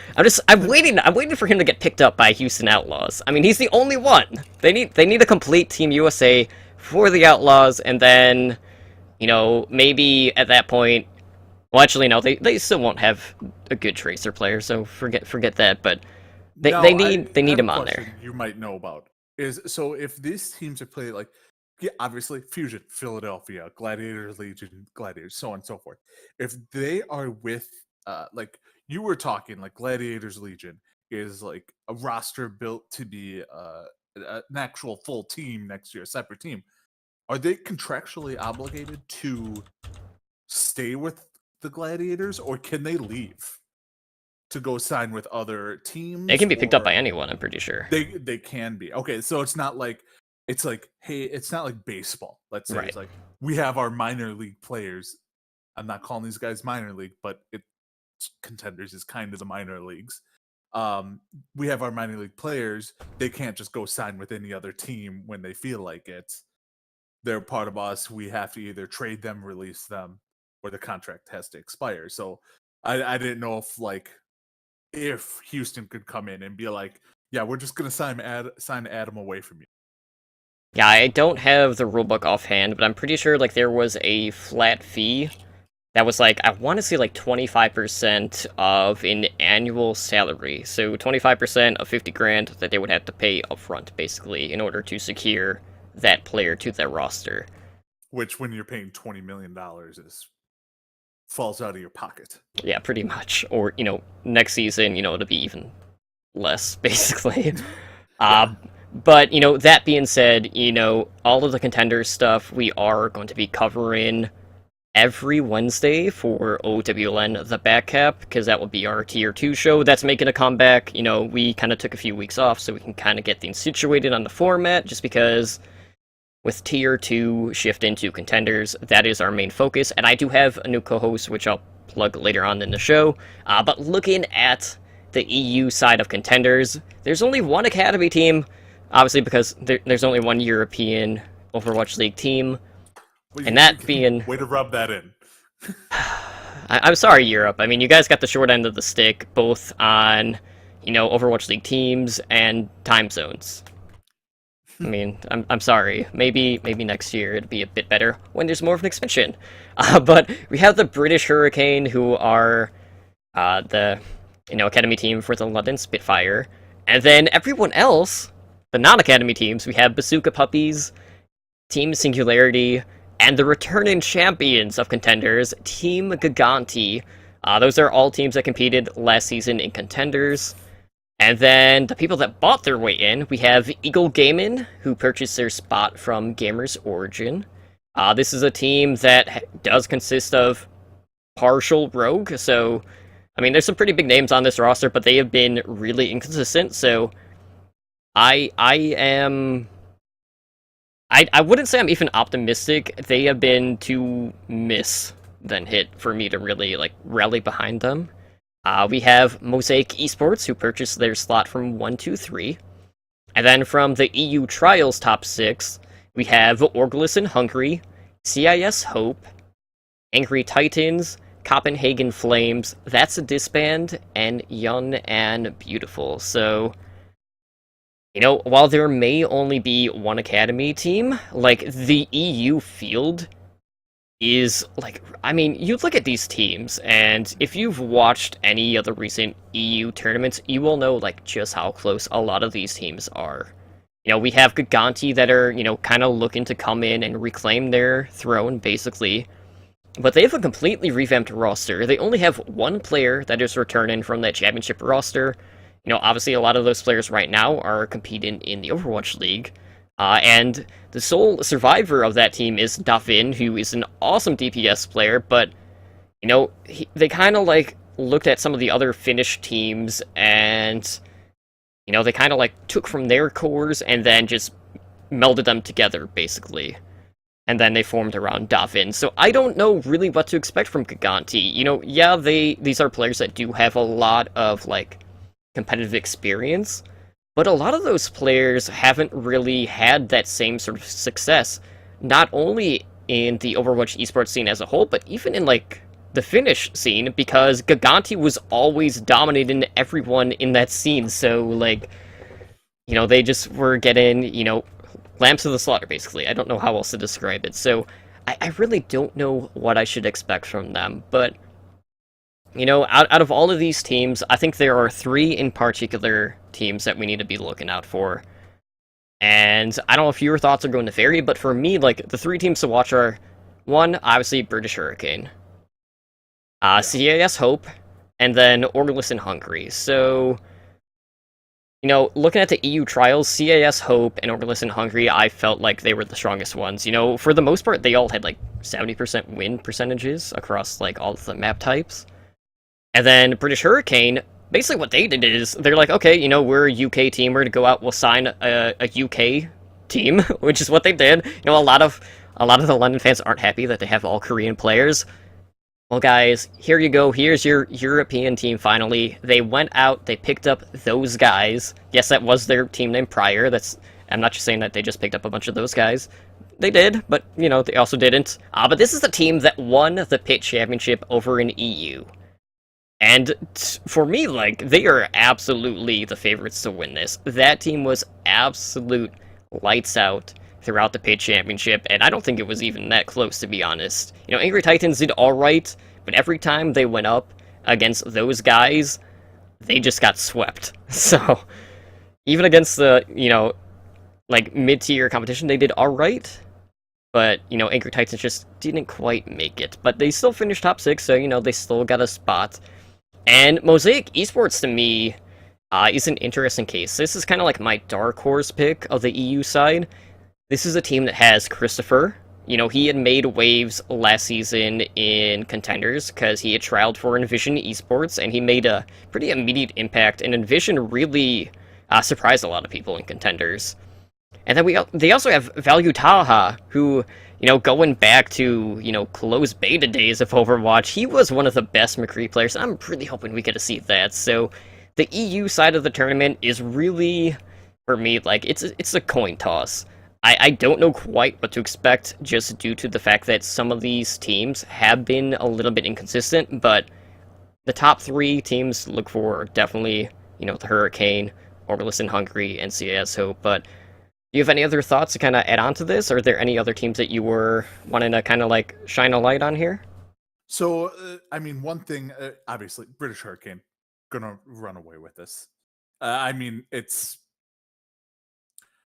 I'm waiting for him to get picked up by Houston Outlaws. He's the only one. They need a complete Team USA for the Outlaws, and then, maybe at that point, well, actually, no, they still won't have a good Tracer player, so forget that, but they need him on there. You might know about is, so if these teams are playing, obviously, Fusion, Philadelphia, Gladiators, Legion, Gladiators, so on and so forth. If they are with, you were talking, Gladiators Legion is a roster built to be an actual full team next year, a separate team. Are they contractually obligated to stay with the Gladiators, or can they leave to go sign with other teams? They can be picked up by anyone, I'm pretty sure. They can be. Okay, so it's not hey, it's not like baseball. Let's say It's we have our minor league players. I'm not calling these guys minor league, but contenders is kind of the minor leagues. We have our minor league players. They can't just go sign with any other team when they feel like it. They're part of us. We have to either trade them, release them, or the contract has to expire. So I didn't know if Houston could come in and be like, yeah, we're just gonna sign Adam away from you. Yeah, I don't have the rulebook offhand, but I'm pretty sure there was a flat fee that was like, I want to say like 25% of an annual salary. So 25% of 50 grand that they would have to pay upfront, basically, in order to secure that player to their roster. Which, when you're paying $20 million, is falls out of your pocket. Yeah, pretty much. Or, next season, it'll be even less, basically. But, that being said, all of the contender stuff we are going to be covering every Wednesday for OWLN The Back Cap, because that will be our Tier 2 show that's making a comeback. We kind of took a few weeks off so we can kind of get things situated on the format, just because with Tier 2 shift into contenders, that is our main focus. And I do have a new co-host, which I'll plug later on in the show. But looking at the EU side of contenders, there's only one Academy team, obviously because there's only one European Overwatch League team. And that being... Way to rub that in. I'm sorry, Europe. I mean, you guys got the short end of the stick, both on, Overwatch League teams and time zones. I mean, I'm sorry. Maybe next year it'll be a bit better when there's more of an expansion. But we have the British Hurricane, who are the, Academy team for the London Spitfire. And then everyone else, the non-Academy teams, we have Bazooka Puppies, Team Singularity, and the returning champions of contenders, Team Giganti. Those are all teams that competed last season in contenders. And then the people that bought their way in, we have Eagle Gaming, who purchased their spot from Gamers Origin. This is a team that does consist of partial rogue, so, I mean, there's some pretty big names on this roster, but they have been really inconsistent, so I wouldn't say I'm even optimistic. They have been too miss than hit for me to really, rally behind them. We have Mosaic Esports, who purchased their slot from 123. And then from the EU Trials top 6, we have Orgulus in Hungary, CIS Hope, Angry Titans, Copenhagen Flames, That's a Disband, and Young and Beautiful. So, while there may only be one Academy team, the EU field is, I mean, you look at these teams, and if you've watched any of the recent EU tournaments, you will know, just how close a lot of these teams are. We have Giganti that are, kind of looking to come in and reclaim their throne, basically. But they have a completely revamped roster. They only have one player that is returning from that championship roster. Obviously a lot of those players right now are competing in the Overwatch League. And the sole survivor of that team is Davin, who is an awesome DPS player, but, they kind of, looked at some of the other Finnish teams, and, they kind of, took from their cores and then just melded them together, basically. And then they formed around Davin. So I don't know really what to expect from Giganti. Yeah, these are players that do have a lot of, competitive experience, but a lot of those players haven't really had that same sort of success, not only in the Overwatch esports scene as a whole, but even in, the Finnish scene, because Giganti was always dominating everyone in that scene, so, they just were getting, lambs to the slaughter, basically. I don't know how else to describe it, so I really don't know what I should expect from them, but, out of all of these teams, I think there are 3 in particular teams that we need to be looking out for. And I don't know if your thoughts are going to vary, but for me, the 3 teams to watch are, 1, obviously, British Hurricane, CIS Hope, and then Orgulus in Hungary. So, looking at the EU trials, CIS Hope and Orgulus in Hungary, I felt like they were the strongest ones. For the most part, they all had, 70% win percentages across, all of the map types. And then British Hurricane, basically what they did is, they're like, okay, we're a UK team, we're gonna go out, we'll sign a UK team, which is what they did. A lot of the London fans aren't happy that they have all Korean players. Well, guys, here you go, here's your European team finally. They went out, they picked up those guys. Yes, that was their team name prior, I'm not just saying that they just picked up a bunch of those guys. They did, but, they also didn't. But this is the team that won the Pit Championship over in EU. And for me, they are absolutely the favorites to win this. That team was absolute lights out. throughout the Page Championship, and I don't think it was even that close, to be honest. You know, Angry Titans did alright, but every time they went up against those guys, they just got swept. So, even against the, you know, like, mid-tier competition, they did alright, but, you know, Angry Titans just didn't quite make it. But they still finished top 6, so, you know, they still got a spot. And Mosaic Esports, to me, is an interesting case. This is kind of like my dark horse pick of the EU side. This is a team that has Christopher. You know, he had made waves last season in Contenders because he had trialed for Envision Esports, and he made a pretty immediate impact, and Envision really surprised a lot of people in Contenders. And then they also have Value Taha, who, you know, going back to, you know, closed beta days of Overwatch, he was one of the best McCree players. I'm really hoping we get to see that. So the EU side of the tournament is really, for me, like, it's a coin toss. I don't know quite what to expect, just due to the fact that some of these teams have been a little bit inconsistent, but the top 3 teams to look for are definitely, you know, the Hurricane, Orlis in Hungary, and CAS Hope. But do you have any other thoughts to kind of add on to this? Or are there any other teams that you were wanting to kind of like shine a light on here? So, I mean, one thing, obviously, British Hurricane gonna run away with this. I mean, it's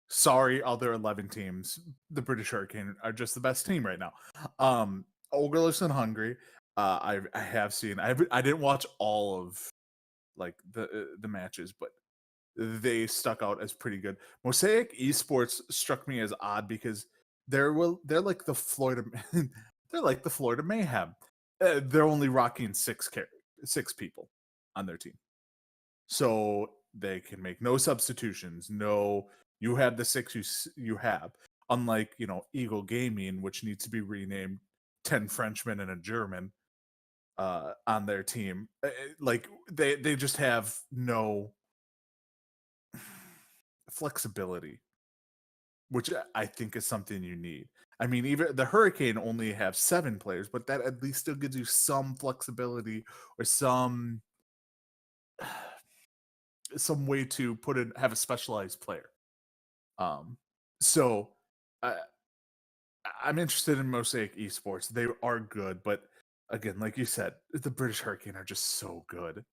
sorry, other 11 teams. The British Hurricane are just the best team right now. Orlis in Hungary. I have seen. I didn't watch all of like the matches, but they stuck out as pretty good. Mosaic Esports struck me as odd because they're like the Florida they're like the Florida Mayhem. They're only rocking 6 people on their team, so they can make no substitutions. No, you have the 6 you have. Unlike, you know, Eagle Gaming, which needs to be renamed 10 Frenchmen and a German on their team. Like they just have no flexibility, which I think is something you need. I mean, even the Hurricane only have 7 players, but that at least still gives you some flexibility or some way to have a specialized player. So I'm interested in Mosaic Esports. They are good, but again, like you said, the British Hurricane are just so good.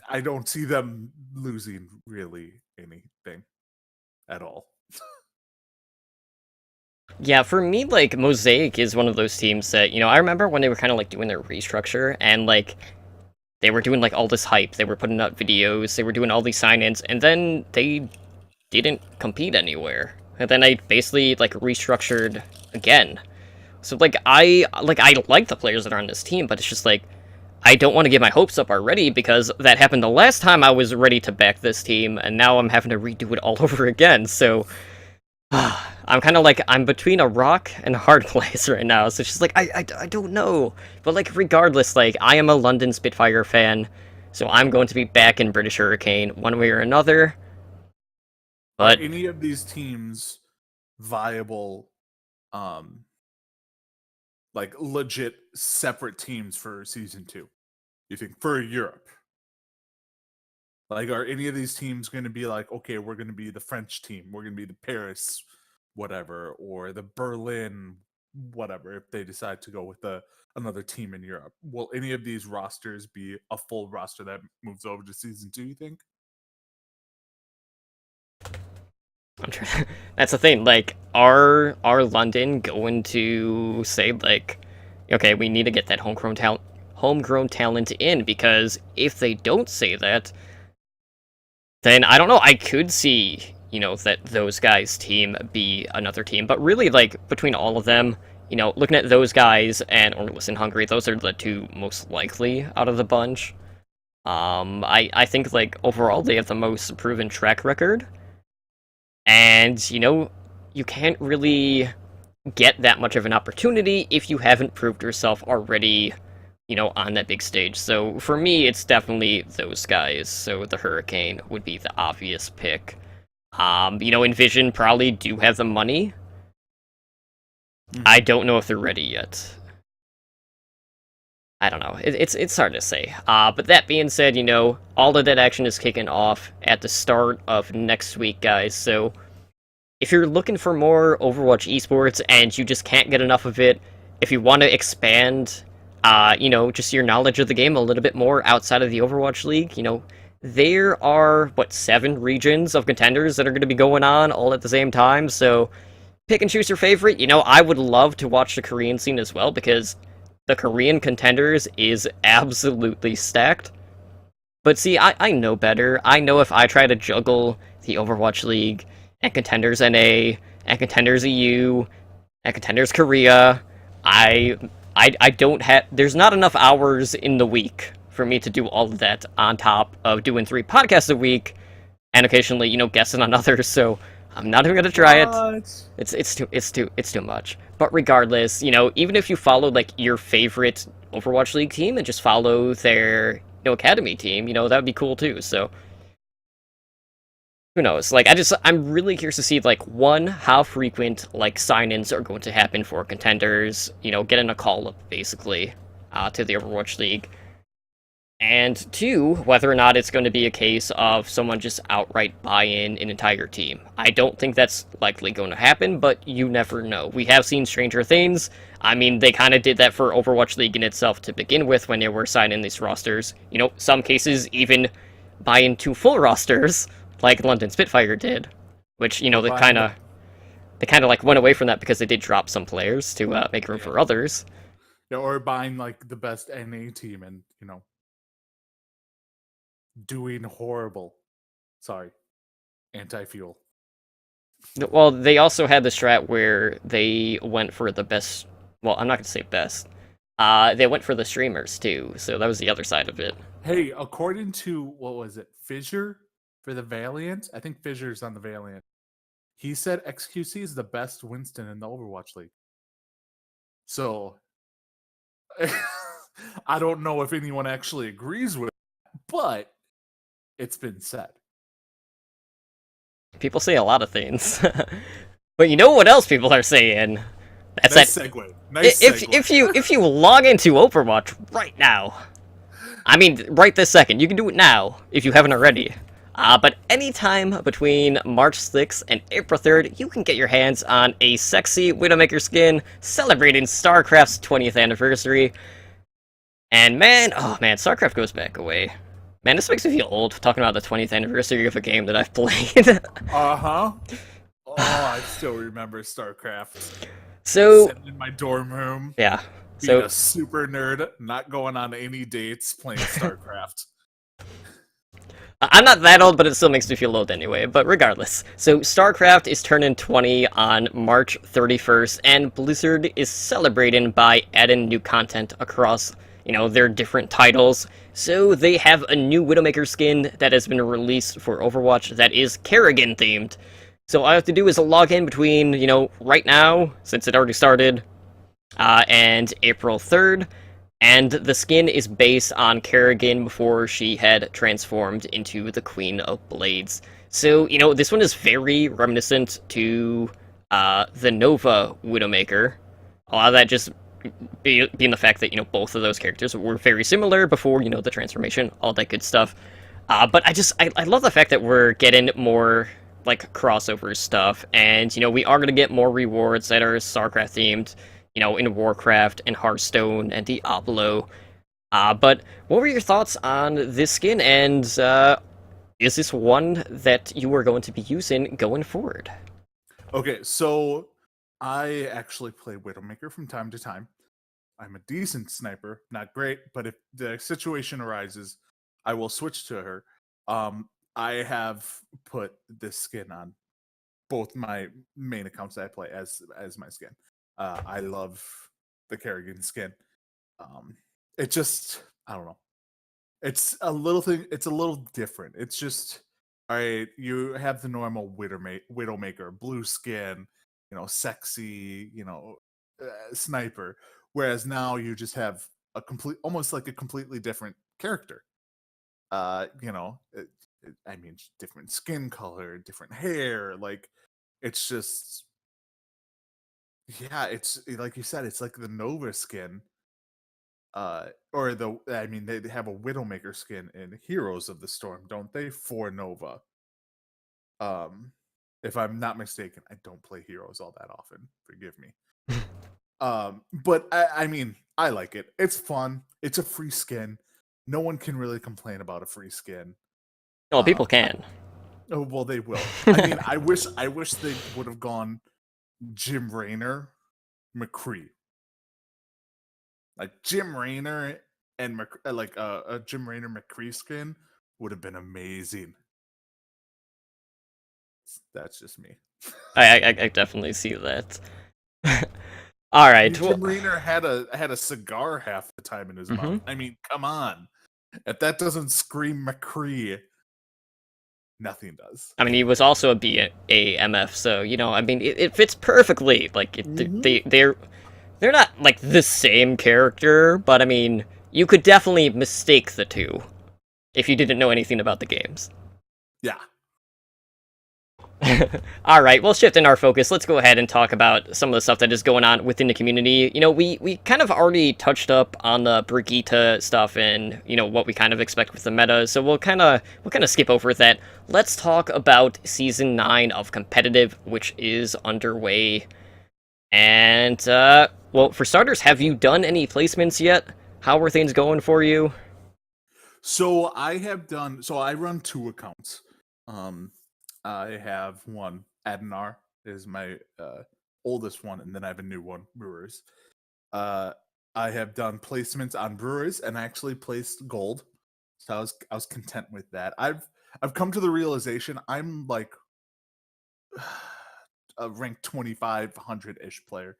I don't see them losing really anything at all. Yeah, for me, like, Mosaic is one of those teams that, you know, I remember when they were kind of, like, doing their restructure, and, like, they were doing, like, all this hype, they were putting out videos, they were doing all these sign-ins, and then they didn't compete anywhere. And then I basically, like, restructured again. So, like, I like the players that are on this team, but it's just, like, I don't want to get my hopes up already, because that happened the last time I was ready to back this team, and now I'm having to redo it all over again, so I'm kind of like, I'm between a rock and a hard place right now, so it's just like, I don't know. But, like, regardless, like, I am a London Spitfire fan, so I'm going to be back in British Hurricane one way or another. But are any of these teams viable, like, legit separate teams for season 2, you think, for Europe? Like, are any of these teams going to be like, okay, we're going to be the French team, we're going to be the Paris whatever, or the Berlin whatever, if they decide to go with another team in Europe? Will any of these rosters be a full roster that moves over to season 2, you think? that's the thing, like, are London going to say, like, okay, we need to get that homegrown talent in? Because if they don't say that, then I don't know, I could see, you know, that those guys' team be another team. But really, like, between all of them, you know, looking at those guys and Orlis in Hungary, those are the 2 most likely out of the bunch. I think, like, overall, they have the most proven track record. And, you know, you can't really get that much of an opportunity if you haven't proved yourself already, you know, on that big stage. So for me, it's definitely those guys. So the Hurricane would be the obvious pick. You know, Envision probably do have the money. I don't know if they're ready yet. I don't know. It's hard to say. But that being said, you know, all of that action is kicking off at the start of next week, guys. So if you're looking for more Overwatch esports and you just can't get enough of it, if you want to expand, just your knowledge of the game a little bit more outside of the Overwatch League, there are, 7 regions of contenders that are going to be going on all at the same time, so pick and choose your favorite. I would love to watch the Korean scene as well, because the Korean contenders is absolutely stacked. But see, I know better. I know if I try to juggle the Overwatch League and Contenders NA and Contenders EU and Contenders Korea, I don't have. There's not enough hours in the week for me to do all of that on top of doing 3 podcasts a week and occasionally, guessing on others. So I'm not even gonna try it. It's too much. But regardless, even if you follow like your favorite Overwatch League team and just follow their academy team, that would be cool too. So who knows? Like I'm really curious to see like one, how frequent like sign-ins are going to happen for contenders, getting a call up basically to the Overwatch League. And 2, whether or not it's going to be a case of someone just outright buying an entire team. I don't think that's likely going to happen, but you never know. We have seen stranger things. I mean, they kind of did that for Overwatch League in itself to begin with when they were signing these rosters. Some cases even buying 2 full rosters, like London Spitfire did. Which, they kind of like went away from that because they did drop some players to make room for others. Yeah, or buying like the best NA team and, doing horrible. Sorry. Anti-fuel. Well, they also had the strat where they went for the best. Well, I'm not going to say best. They went for the streamers too, so that was the other side of it. Hey, according to, what was it, Fissure for the Valiant? I think Fissure's on the Valiant. He said XQC is the best Winston in the Overwatch League. So, I don't know if anyone actually agrees with it, but it's been said. People say a lot of things. But you know what else people are saying? That's Nice that. segue. Nice segue. If you log into Overwatch right now, I mean right this second, you can do it now if you haven't already. But anytime between March 6th and April 3rd, you can get your hands on a sexy Widowmaker skin celebrating StarCraft's 20th anniversary. And man, oh man, StarCraft goes back away. Man, this makes me feel old talking about the 20th anniversary of a game that I've played. Uh-huh. Oh, I still remember StarCraft. So, sitting in my dorm room, yeah. being So, a super nerd, not going on any dates, playing StarCraft. I'm not that old, but it still makes me feel old anyway. But regardless, so StarCraft is turning 20 on March 31st, and Blizzard is celebrating by adding new content across, their different titles. So they have a new Widowmaker skin that has been released for Overwatch that is Kerrigan themed. So all I have to do is log in between, right now, since it already started, and April 3rd. And the skin is based on Kerrigan before she had transformed into the Queen of Blades. So, this one is very reminiscent to the Nova Widowmaker. A lot of that just being the fact that, both of those characters were very similar before, the transformation, all that good stuff. But I love the fact that we're getting more, like, crossover stuff. And, we are going to get more rewards that are StarCraft themed. In Warcraft and Hearthstone and Diablo. But what were your thoughts on this skin, and is this one that you are going to be using going forward? Okay, so I actually play Widowmaker from time to time. I'm a decent sniper, not great, but if the situation arises, I will switch to her. I have put this skin on both my main accounts that I play as my skin. I love the Kerrigan skin. It just, I don't know. It's a little thing. It's a little different. It's just, all right. You have the normal Widowmaker, blue skin, sexy, sniper. Whereas now you just have almost like a completely different character. I mean, different skin color, different hair. Like, it's just, yeah, it's like you said, it's like the Nova skin. They have a Widowmaker skin in Heroes of the Storm, don't they? For Nova. Um, If I'm not mistaken, I don't play Heroes all that often. Forgive me. But I mean, I like it. It's fun. It's a free skin. No one can really complain about a free skin. Well, people can. Oh well, they will. I mean, I wish they would have gone Jim Raynor, McCree. Like Jim Raynor and a Jim Raynor McCree skin would have been amazing. That's just me. I definitely see that. All right. Jim Raynor had a cigar half the time in his mouth. I mean, come on. If that doesn't scream McCree, nothing does. I mean, he was also a BAMF, so you know, I mean, it fits perfectly. Like they're not like the same character, but I mean, you could definitely mistake the two if you didn't know anything about the games. Yeah. Alright, well, shifting our focus, let's go ahead and talk about some of the stuff that is going on within the community. You know, we kind of already touched up on the Brigitte stuff and, you know, what we kind of expect with the meta, so we'll kind of skip over that. Let's talk about Season 9 of Competitive, which is underway. And, well, for starters, have you done any placements yet? How are things going for you? So I run 2 accounts. I have one, Adenar is my oldest one, and then I have a new one, Brewers. I have done placements on Brewers and actually placed gold, so I was content with that. I've come to the realization I'm like a ranked 2500-ish player,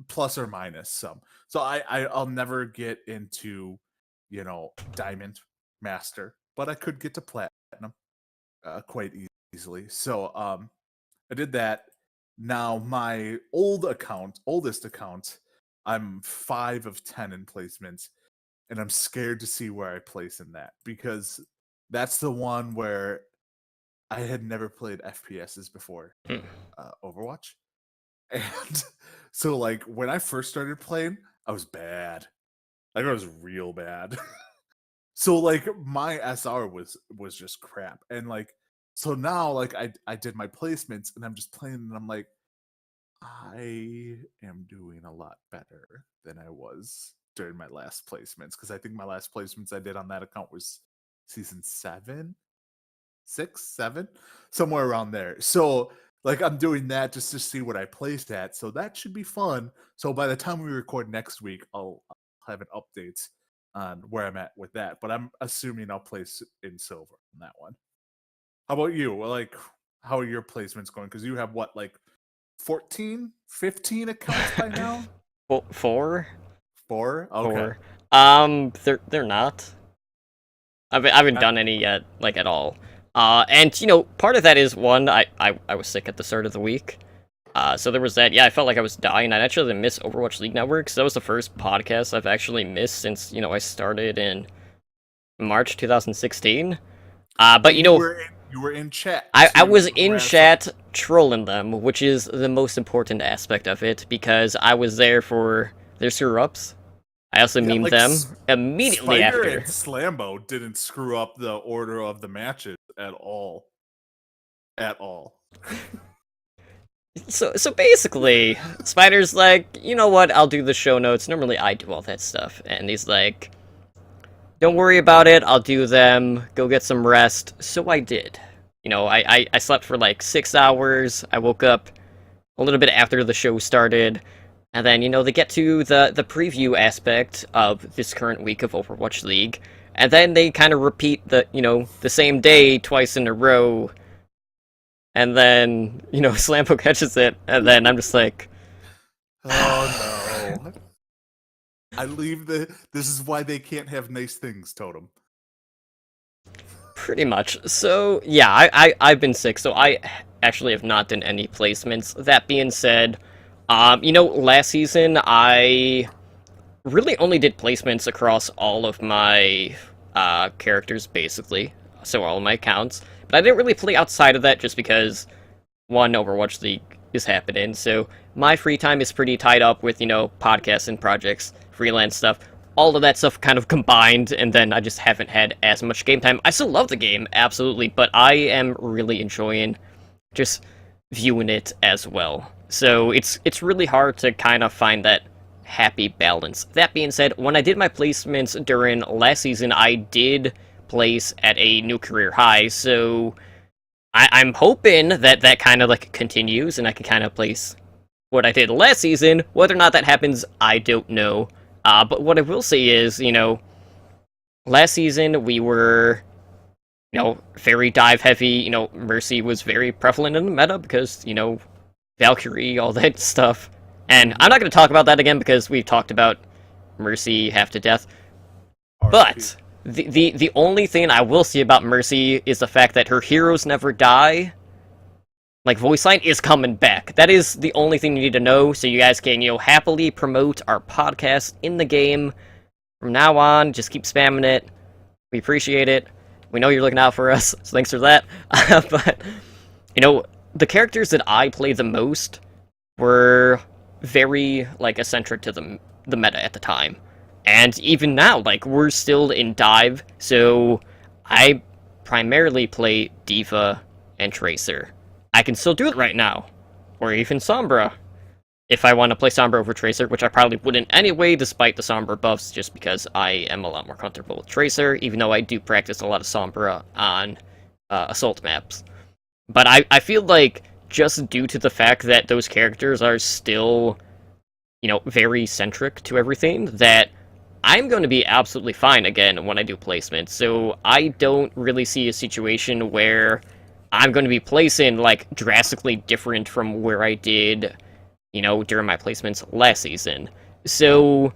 plus or minus some. So I'll never get into, you know, Diamond Master, but I could get to Platinum quite easily. So I did that. Now my oldest account, I'm 5 of 10 in placements, and I'm scared to see where I place in that, because that's the one where I had never played FPSs before Overwatch. And so like when I first started playing, I was bad. Like I was real bad. So like my SR was just crap. And like so now like I did my placements and I'm just playing and I'm like, I am doing a lot better than I was during my last placements, because I think my last placements I did on that account was season 7, 6, 7, somewhere around there. So like I'm doing that just to see what I placed at. So that should be fun. So by the time we record next week, I'll have an update on where I'm at with that. But I'm assuming I'll place in silver on that one. How about you? Well, like, how are your placements going? Because you have what, like 14, 15 accounts by now? Well, 4? 4? Okay. 4. They're not. I haven't done any yet, like at all. And you know, part of that is one, I was sick at the start of the week. So there was that. Yeah, I felt like I was dying. I actually missed Overwatch League Network, so that was the first podcast I've actually missed since, you know, I started in March 2016. But you know, you were in chat. I was in chat trolling them, which is the most important aspect of it, because I was there for their screw-ups. I also memed like them immediately Spider after. And Slambo didn't screw up the order of the matches at all. At all. So basically, Spider's like, you know what, I'll do the show notes. Normally I do all that stuff. And he's like, don't worry about it, I'll do them. Go get some rest. So I did. You know, I slept for like 6 hours. I woke up a little bit after the show started. And then, you know, they get to the preview aspect of this current week of Overwatch League. And then they kind of repeat the same day twice in a row. And then, you know, Slampo catches it. And then I'm just like, oh no. I leave this is why they can't have nice things, Totem. Pretty much. So, yeah, I've been sick, so I actually have not done any placements. That being said, you know, last season I really only did placements across all of my characters, basically. So all of my accounts. But I didn't really play outside of that just because, one, Overwatch League is happening, so my free time is pretty tied up with, you know, podcasts and projects, freelance stuff, all of that stuff kind of combined, and then I just haven't had as much game time. I still love the game, absolutely, but I am really enjoying just viewing it as well. So it's really hard to kind of find that happy balance. That being said, when I did my placements during last season, I did place at a new career high, so I'm hoping that that kind of like continues and I can kind of place what I did last season. Whether or not that happens, I don't know. But what I will say is, last season we were, very dive heavy. Mercy was very prevalent in the meta because, Valkyrie, all that stuff. And I'm not going to talk about that again because we've talked about Mercy half to death. But the only thing I will say about Mercy is the fact that her heroes never die. Like, voice line is coming back. That is the only thing you need to know, so you guys can, happily promote our podcast in the game. From now on, just keep spamming it. We appreciate it. We know you're looking out for us, so thanks for that. But, the characters that I play the most were very, like, eccentric to the meta at the time. And even now, like, we're still in dive, so I primarily play D.Va and Tracer. I can still do it right now. Or even Sombra. If I want to play Sombra over Tracer, which I probably wouldn't anyway, despite the Sombra buffs, just because I am a lot more comfortable with Tracer, even though I do practice a lot of Sombra on Assault maps. But I feel like, just due to the fact that those characters are still, very centric to everything, that I'm going to be absolutely fine again when I do placements. So I don't really see a situation where I'm going to be placing, like, drastically different from where I did, during my placements last season. So,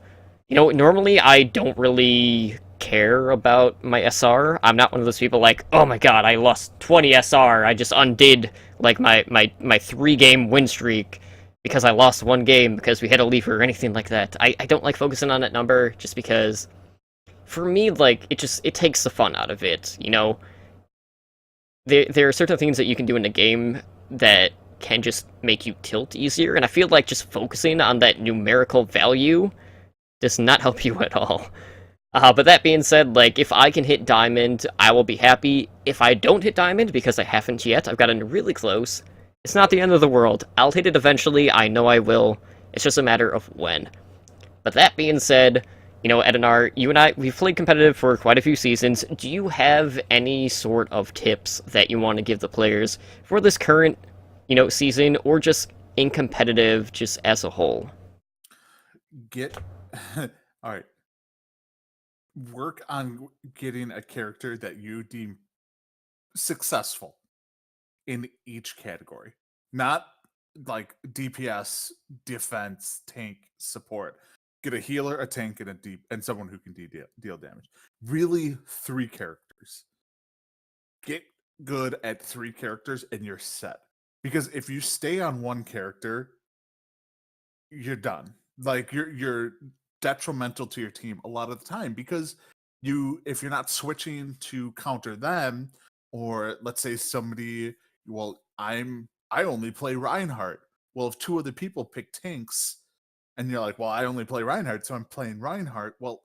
normally I don't really care about my SR. I'm not one of those people like, oh my god, I lost 20 SR, I just undid, like, my 3-game win streak because I lost one game because we had a lever or anything like that. I don't like focusing on that number just because, for me, like, it takes the fun out of it, There are certain things that you can do in the game that can just make you tilt easier, and I feel like just focusing on that numerical value does not help you at all. But that being said, like, if I can hit Diamond, I will be happy. If I don't hit Diamond, because I haven't yet, I've gotten really close, it's not the end of the world. I'll hit it eventually, I know I will. It's just a matter of when. But that being said, Edinar, you and I, we've played competitive for quite a few seasons. Do you have any sort of tips that you want to give the players for this current, season, or just in competitive just as a whole? All right. Work on getting a character that you deem successful in each category. Not like DPS, defense, tank, support. Get a healer, a tank, and someone who can deal damage. Really, 3 characters. Get good at 3 characters and you're set. Because if you stay on one character, you're done. Like, you're detrimental to your team a lot of the time because if you're not switching to counter them, or let's say somebody, I only play Reinhardt. Well, if 2 other people pick tanks, and you're like, well, I only play Reinhardt, so I'm playing Reinhardt. Well,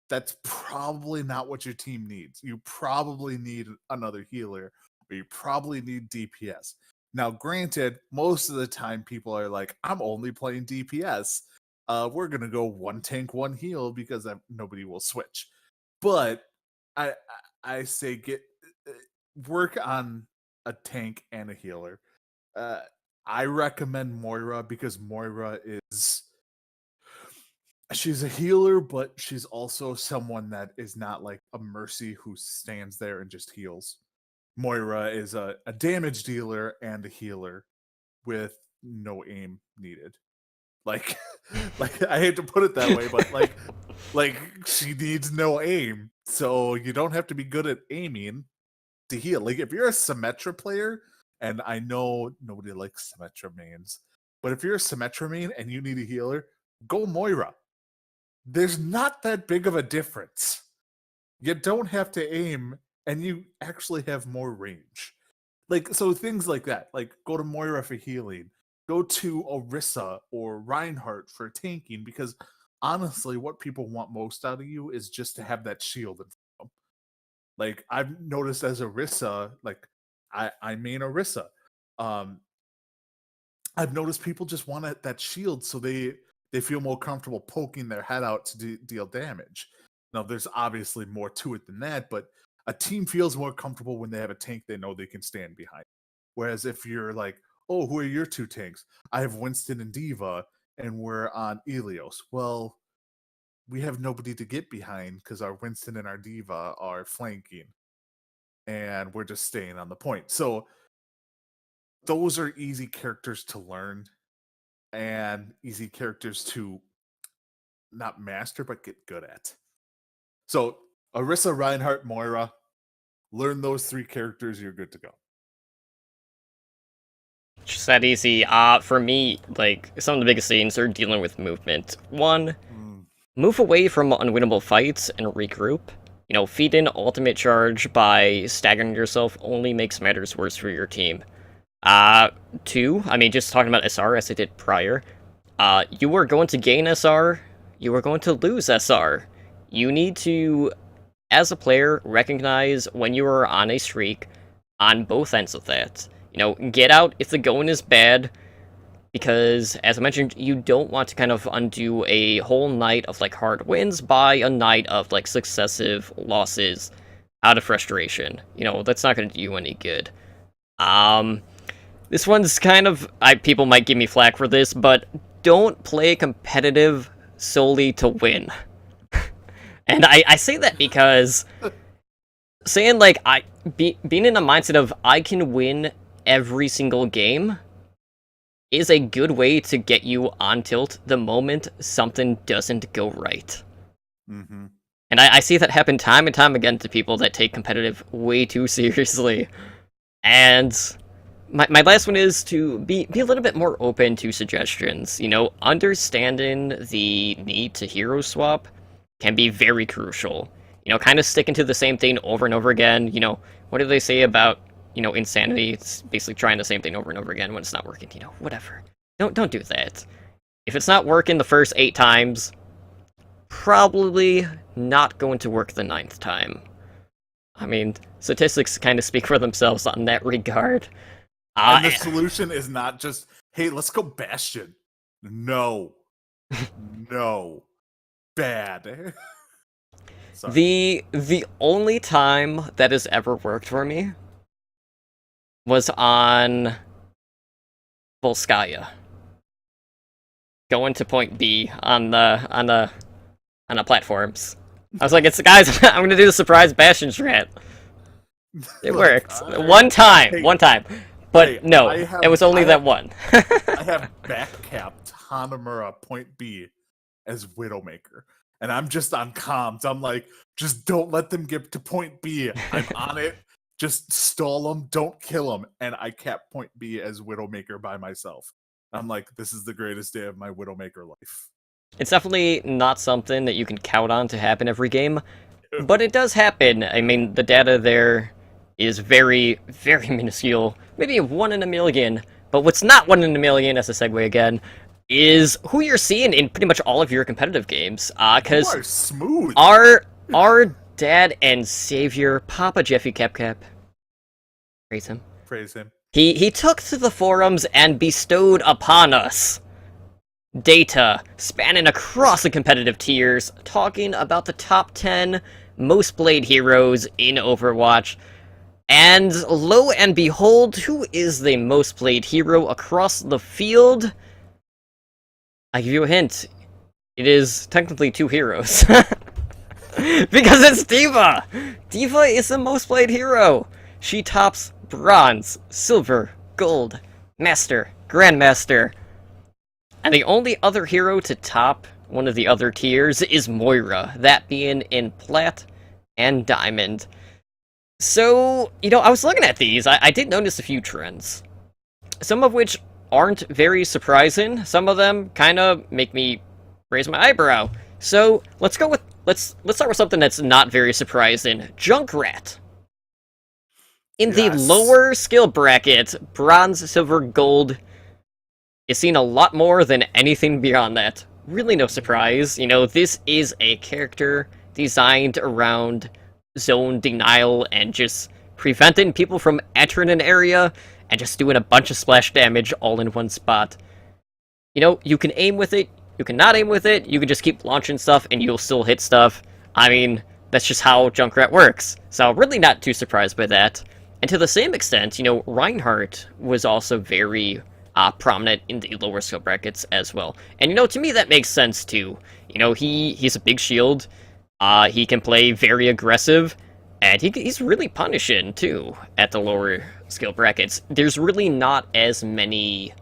that's probably not what your team needs. You probably need another healer, or you probably need DPS. Now, granted, most of the time people are like, I'm only playing DPS. We're going to go 1 tank, 1 heal because nobody will switch. But I say work on a tank and a healer. I recommend Moira because Moira she's a healer, but she's also someone that is not like a Mercy who stands there and just heals. Moira is a damage dealer and a healer with no aim needed. Like, I hate to put it that way, but like she needs no aim, so you don't have to be good at aiming to heal. Like, if you're a Symmetra player, and I know nobody likes Symmetra mains, but if you're a Symmetra main and you need a healer, go Moira. There's not that big of a difference. You don't have to aim, and you actually have more range. Like, so things like that. Like, go to Moira for healing. Go to Orisa or Reinhardt for tanking, because honestly, what people want most out of you is just to have that shield in front of them. Like, I've noticed as Orisa, like, I main Orisa. I've noticed people just want that shield so they feel more comfortable poking their head out to deal damage. Now, there's obviously more to it than that, but a team feels more comfortable when they have a tank they know they can stand behind. Whereas if you're like, oh, who are your two tanks? I have Winston and Diva, and we're on Ilios. Well, we have nobody to get behind because our Winston and our Diva are flanking, and we're just staying on the point. So those are easy characters to learn and easy characters to not master but get good at. So Orisa, Reinhardt, Moira, learn those 3 characters, you're good to go. Just that easy. For me, like, some of the biggest things are dealing with movement. One, move away from unwinnable fights and regroup. You know, feed in ultimate charge by staggering yourself only makes matters worse for your team. 2, I mean, just talking about SR as I did prior, you are going to gain SR, you are going to lose SR. You need to, as a player, recognize when you are on a streak on both ends of that. You know, get out if the going is bad, because, as I mentioned, you don't want to kind of undo a whole night of, like, hard wins by a night of, like, successive losses out of frustration. You know, that's not going to do you any good. This one's kind of... people might give me flack for this, but don't play competitive solely to win. And I say that because saying, like, being in a mindset of I can win every single game is a good way to get you on tilt the moment something doesn't go right. Mm-hmm. And I see that happen time and time again to people that take competitive way too seriously. And my last one is to be a little bit more open to suggestions. You know, understanding the need to hero swap can be very crucial. You know, kind of sticking to the same thing over and over again. You know, what do they say about, you know, insanity? It's basically trying the same thing over and over again when it's not working. You know, whatever. Don't do that. If it's not working the first 8 times, probably not going to work the 9th time. I mean, statistics kind of speak for themselves on that regard. And the solution is not just, hey, let's go Bastion. No. No. Bad. The only time that has ever worked for me was on Volskaya. Going to point B on the platforms. I was like, "It's guys, I'm gonna do the surprise Bastion strat." It worked one time, but hey, no, it was only that one. I have backcapped Hanamura point B as Widowmaker, and I'm just on comms. I'm like, just don't let them get to point B. I'm on it. Just stall them, don't kill them, and I cap point B as Widowmaker by myself. I'm like, this is the greatest day of my Widowmaker life. It's definitely not something that you can count on to happen every game, but it does happen. I mean, the data there is very, very minuscule. Maybe 1 in a million, but what's not 1 in a million, as a segue again, is who you're seeing in pretty much all of your competitive games. Because you are smooth. Our dad and savior, Papa Jeffy Cap, praise him. Praise him. He took to the forums and bestowed upon us data spanning across the competitive tiers, talking about the top 10 most played heroes in Overwatch. And lo and behold, who is the most played hero across the field? I give you a hint. It is technically 2 heroes. Because it's Diva! Diva is the most played hero! She tops Bronze, Silver, Gold, Master, Grandmaster. And the only other hero to top one of the other tiers is Moira, that being in Plat and Diamond. So, you know, I was looking at these, I did notice a few trends. Some of which aren't very surprising, some of them kind of make me raise my eyebrow. So, let's go with, let's start with something that's not very surprising. Junkrat. In the lower skill bracket, Bronze, Silver, Gold is seen a lot more than anything beyond that. Really no surprise, you know, this is a character designed around zone denial and just preventing people from entering an area and just doing a bunch of splash damage all in one spot. You know, you can aim with it, you can not aim with it, you can just keep launching stuff and you'll still hit stuff. I mean, that's just how Junkrat works. So really not too surprised by that. And to the same extent, you know, Reinhardt was also very prominent in the lower skill brackets as well. And you know, to me that makes sense too. You know, he's a big shield, he can play very aggressive, and he's really punishing too at the lower skill brackets. There's really not as many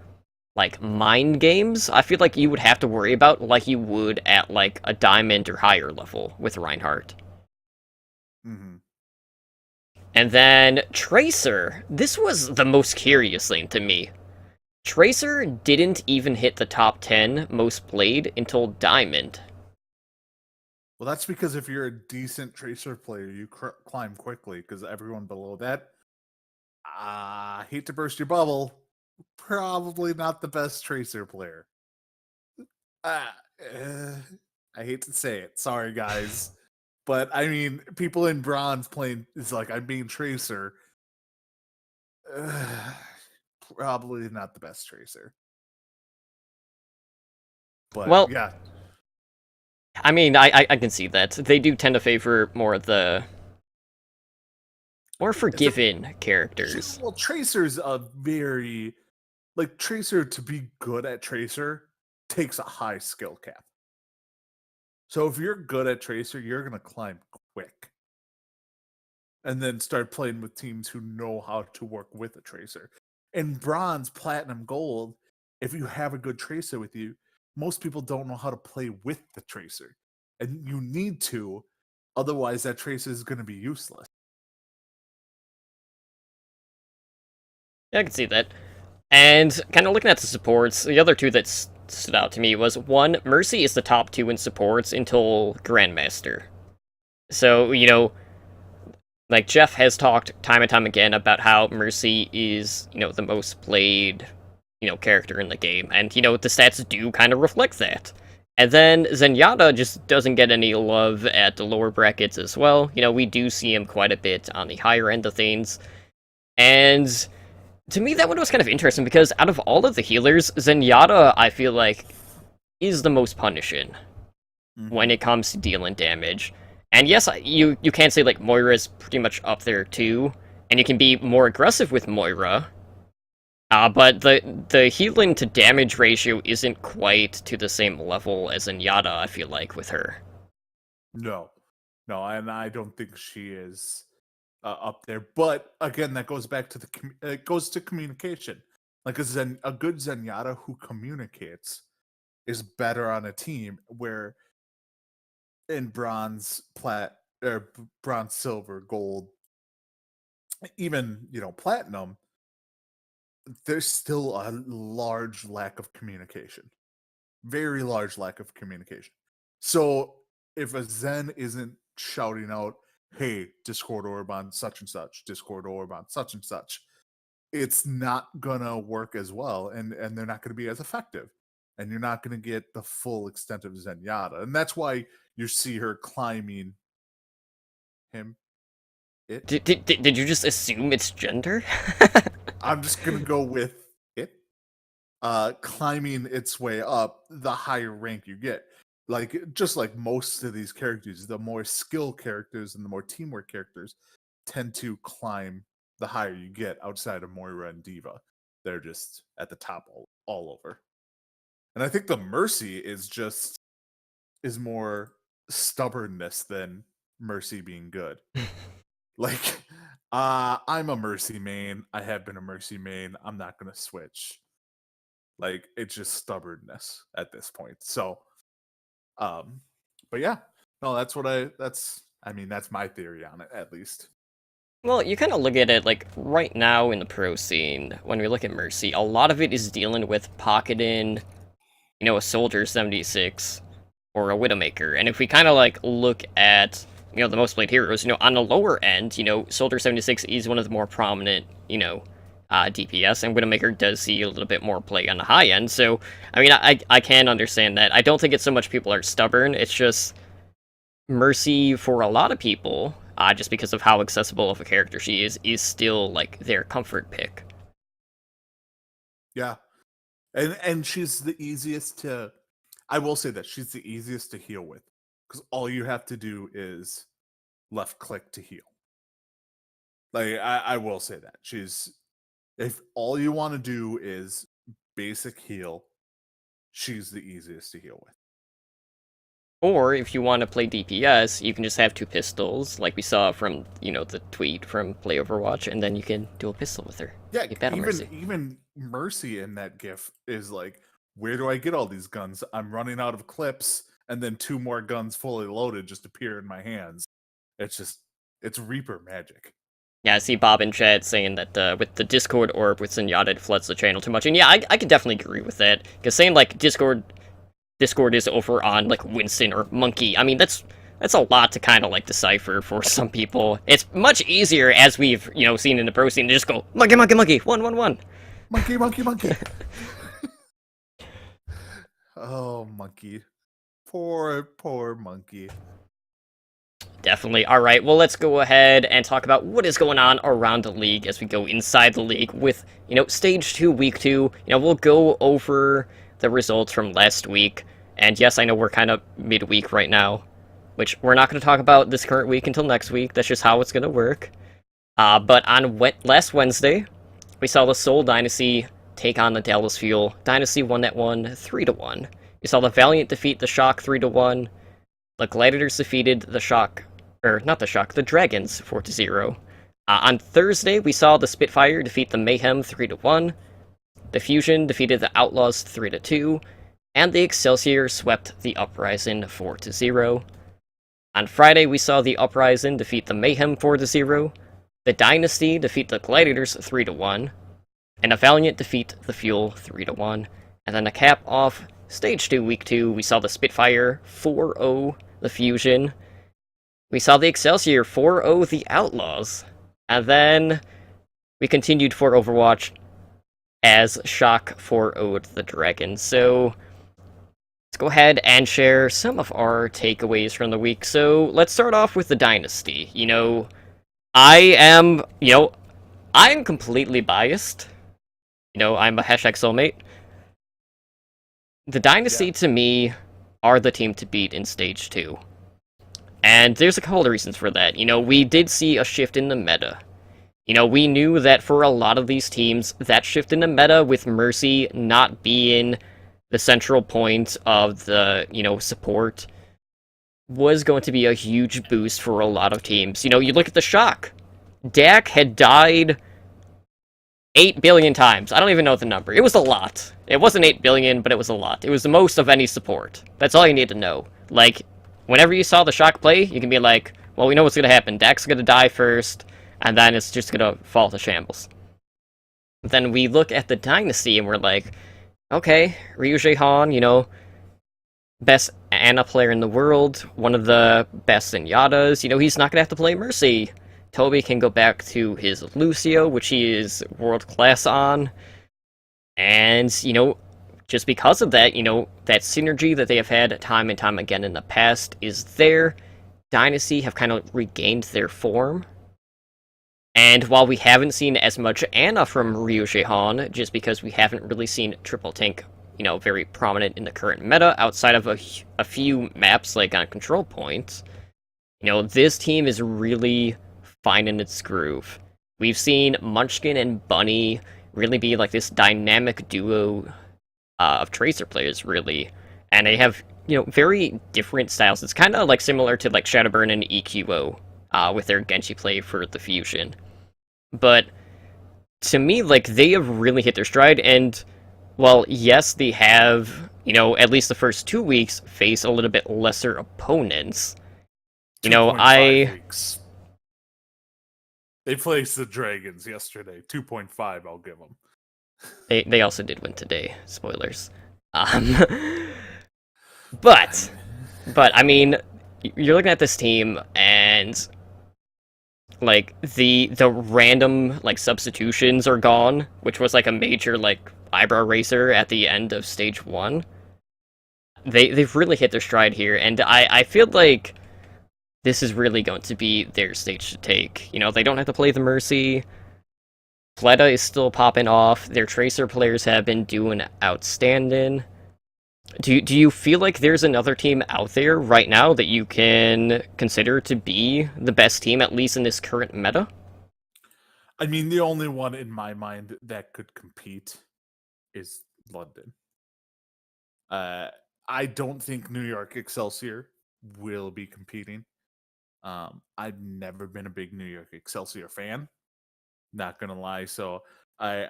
like mind games I feel like you would have to worry about like you would at like a diamond or higher level with Reinhardt. Mm-hmm. And then Tracer. This was the most curious thing to me. Tracer didn't even hit the top 10 most played until Diamond. Well, that's because if you're a decent Tracer player, you climb quickly, because everyone below that, I hate to burst your bubble, probably not the best Tracer player. I hate to say it. Sorry, guys. But, I mean, people in bronze playing is like, I'm being Tracer. Probably not the best Tracer. But, well, yeah. I mean, I can see that. They do tend to favor more of the more forgiven characters. Well, Tracer's a very... Like, Tracer, to be good at Tracer, takes a high skill cap. So if you're good at Tracer, you're going to climb quick. And then start playing with teams who know how to work with a Tracer. In Bronze, Platinum, Gold, if you have a good Tracer with you, most people don't know how to play with the Tracer. And you need to, otherwise that Tracer is going to be useless. Yeah, I can see that. And kind of looking at the supports, the other two that stood out to me was, one, Mercy is the top 2 in supports until Grandmaster. So, you know, like Jeff has talked time and time again about how Mercy is, you know, the most played, you know, character in the game. And, you know, the stats do kind of reflect that. And then Zenyatta just doesn't get any love at the lower brackets as well. You know, we do see him quite a bit on the higher end of things. And to me, that one was kind of interesting because out of all of the healers, Zenyatta, I feel like, is the most punishing when it comes to dealing damage. And yes, you can say, like, Moira's pretty much up there too, and you can be more aggressive with Moira, but the healing to damage ratio isn't quite to the same level as Zenyatta, I feel like, with her. No, and I don't think she is up there. But again, that goes back to it goes to communication. Like a good Zenyatta who communicates is better on a team. Where in bronze, bronze, silver, gold, even platinum, there's still a large lack of communication. Very large lack of communication. So if a Zen isn't shouting out, hey, Discord orb on such and such, Discord orb on such and such, it's not gonna work as well, and they're not gonna be as effective. And you're not gonna get the full extent of Zenyatta. And that's why you see her climbing him. Did you just assume it's gender? I'm just gonna go with it. Climbing its way up, the higher rank you get. Like, just like most of these characters, the more skill characters and the more teamwork characters tend to climb the higher you get outside of Moira and Diva. They're just at the top all over. And I think the Mercy is more stubbornness than Mercy being good. Like, I'm a Mercy main. I have been a Mercy main. I'm not going to switch. Like, it's just stubbornness at this point. So, but yeah, no, that's my theory on it, at least. Well, you kind of look at it like right now in the pro scene, when we look at Mercy, a lot of it is dealing with pocketing, a Soldier 76 or a Widowmaker. And if we kind of like look at, the most played heroes, on the lower end, Soldier 76 is one of the more prominent, DPS, and Widowmaker does see a little bit more play on the high end. So, I mean, I can understand that. I don't think it's so much people are stubborn, it's just Mercy for a lot of people, just because of how accessible of a character she is still, like, their comfort pick. Yeah. And she's the easiest to I will say that she's the easiest to heal with. Because all you have to do is left click to heal. Like I will say that. She's if all you want to do is basic heal, she's the easiest to heal with. Or if you want to play DPS, you can just have two pistols, like we saw from, the tweet from Play Overwatch, and then you can do a pistol with her. Yeah, Get Battle Mercy. even Mercy in that GIF is like, where do I get all these guns? I'm running out of clips, and then 2 more guns fully loaded just appear in my hands. It's Reaper magic. Yeah, I see Bob in chat saying that with the Discord orb with Zenyatta, it floods the channel too much. And yeah, I can definitely agree with that. Because saying, like, Discord is over on, like, Winston or Monkey, I mean, that's a lot to kind of, like, decipher for some people. It's much easier, as we've, seen in the pro scene, to just go, Monkey, Monkey, Monkey, 111. Monkey, Monkey, Monkey. Oh, Monkey. Poor Monkey. Definitely. All right, well, let's go ahead and talk about what is going on around the league as we go inside the league with, Stage 2, Week 2. We'll go over the results from last week. And yes, I know we're kind of midweek right now, which we're not going to talk about this current week until next week. That's just how it's going to work. But on last Wednesday, we saw the Seoul Dynasty take on the Dallas Fuel. Dynasty won that one 3-1. We saw the Valiant defeat the Shock 3-1. The Gladiators defeated the the Dragons 4-0. On Thursday, we saw the Spitfire defeat the Mayhem 3-1. The Fusion defeated the Outlaws 3-2. And the Excelsior swept the Uprising 4-0. On Friday, we saw the Uprising defeat the Mayhem 4-0. The Dynasty defeat the Gladiators 3-1. And the Valiant defeat the Fuel 3-1. And then to cap off Stage 2, Week 2, we saw the Spitfire 4-0 the Fusion. We saw the Excelsior 4-0 the Outlaws. And then we continued for Overwatch as Shock 4-0'd the Dragons. So let's go ahead and share some of our takeaways from the week. So let's start off with the Dynasty. I am completely biased. I'm a #soulmate. The Dynasty, to me, are the team to beat in Stage 2. And there's a couple of reasons for that. We did see a shift in the meta. We knew that for a lot of these teams, that shift in the meta with Mercy not being the central point of the, support was going to be a huge boost for a lot of teams. You look at the Shock. Dak had died 8 billion times. I don't even know the number. It was a lot. It wasn't 8 billion, but it was a lot. It was the most of any support. That's all you need to know. Like, whenever you saw the Shock play, you can be like, well, we know what's going to happen. Dak's going to die first, and then it's just going to fall to shambles. Then we look at the Dynasty, and we're like, okay, Ryu Jaehan, best Ana player in the world, one of the best Zenyatas. He's not going to have to play Mercy. Toby can go back to his Lucio, which he is world-class on. And, just because of that, that synergy that they have had time and time again in the past is there. Dynasty have kind of regained their form. And while we haven't seen as much Ana from Ryu Jaehan, just because we haven't really seen Triple Tank, very prominent in the current meta, outside of a few maps, like on Control Point, this team is really finding its groove. We've seen Munchkin and Bunny really be like this dynamic duo of Tracer players, really. And they have, very different styles. It's kind of like similar to like Shadowburn and EQO with their Genji play for the Fusion. But to me, like, they have really hit their stride. And, well, yes, they have, at least the first 2 weeks, face a little bit lesser opponents. 2.5 weeks. They placed the Dragons yesterday. 2.5, I'll give them. They also did win today. Spoilers. But I mean, you're looking at this team, and like the random like substitutions are gone, which was like a major like eyebrow raiser at the end of Stage 1. They've really hit their stride here, and I feel like this is really going to be their stage to take. They don't have to play the Mercy. Fleta is still popping off. Their Tracer players have been doing outstanding. Do you feel like there's another team out there right now that you can consider to be the best team, at least in this current meta? I mean, the only one in my mind that could compete is London. I don't think New York Excelsior will be competing. I've never been a big New York Excelsior fan, not gonna lie. So I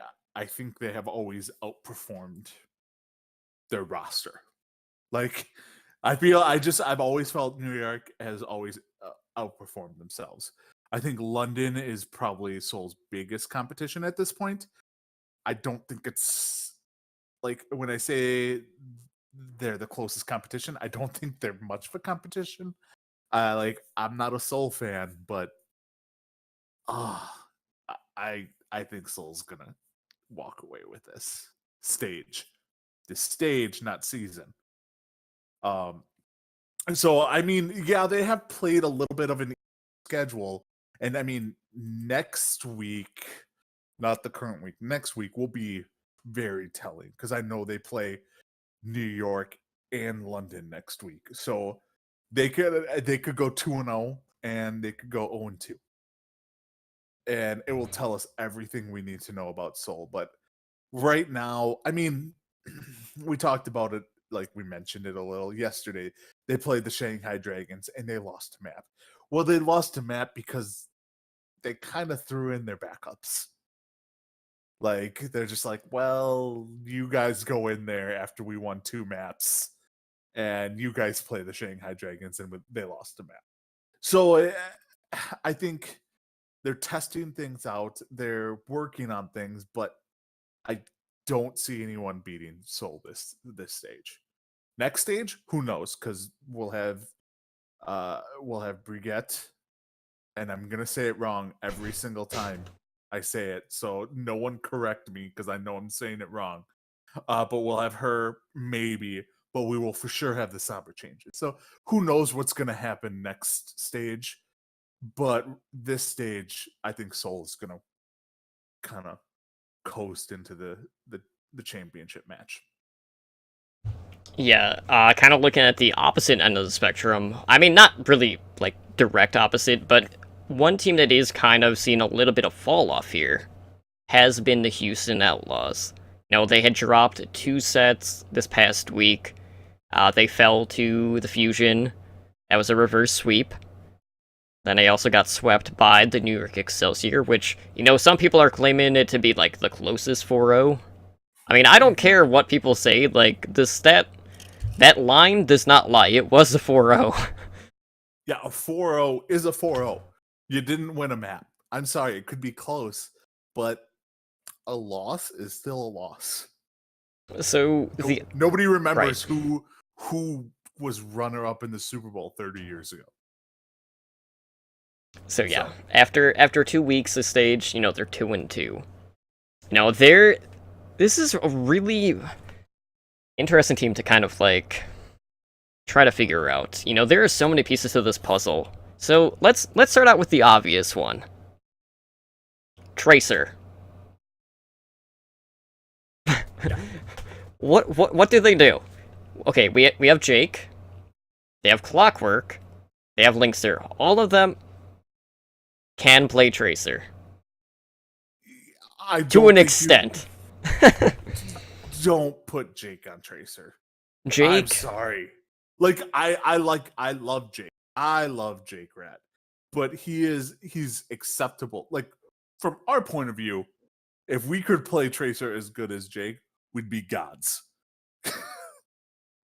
think they have always outperformed their roster. Like I've always felt New York has always outperformed themselves. I think London is probably Seoul's biggest competition at this point. I don't think it's like when I say they're the closest competition, I don't think they're much of a competition. I'm not a Seoul fan, but ah, I think Seoul's gonna walk away with this stage. This stage, not season. Um so I mean, yeah, they have played a little bit of an schedule. And I mean, next week, not the current week, next week will be very telling because I know they play New York and London next week. So they could go 2-0 and they could go 0-2. And it will tell us everything we need to know about Seoul. But right now, I mean, we talked about it, like we mentioned it a little yesterday. They played the Shanghai Dragons and they lost to Map. Well, they lost to Map because they kind of threw in their backups. Like they're just like, well, you guys go in there after we won 2 maps, and you guys play the Shanghai Dragons, and they lost to Map. So I think they're testing things out. They're working on things, but I don't see anyone beating Seoul this stage. Next stage, who knows? Because we'll have Brigitte, and I'm gonna say it wrong every single time I say it. So no one correct me because I know I'm saying it wrong. But we'll have her maybe, but we will for sure have the Saber changes. So who knows what's gonna happen next stage? But this stage, I think Seoul is gonna kind of coast into the championship match. Yeah, kind of looking at the opposite end of the spectrum. I mean, not really like direct opposite, but one team that is kind of seeing a little bit of fall off here has been the Houston Outlaws. You know, they had dropped 2 sets this past week. They fell to the Fusion. That was a reverse sweep. Then they also got swept by the New York Excelsior, which, you know, some people are claiming it to be like the closest 4-0. I mean, I don't care what people say, like, that line does not lie. It was a 4-0. Yeah, a 4-0 is a 4-0. You didn't win a map. I'm sorry, it could be close, but a loss is still a loss. So nobody remembers who was runner up in the Super Bowl 30 years ago. So yeah, after 2 weeks of stage, you know, they're 2-2. You know, this is a really interesting team to kind of like try to figure out. You know, there are so many pieces to this puzzle. So let's start out with the obvious one. Tracer. What do they do? Okay, we have Jake. They have Clockwork. They have Linkster. All of them can play Tracer. To an extent. Don't put Jake on Tracer. Jake. I'm sorry. Like I love Jake. I love Jake Rat. But he's acceptable. Like from our point of view, if we could play Tracer as good as Jake, we'd be gods.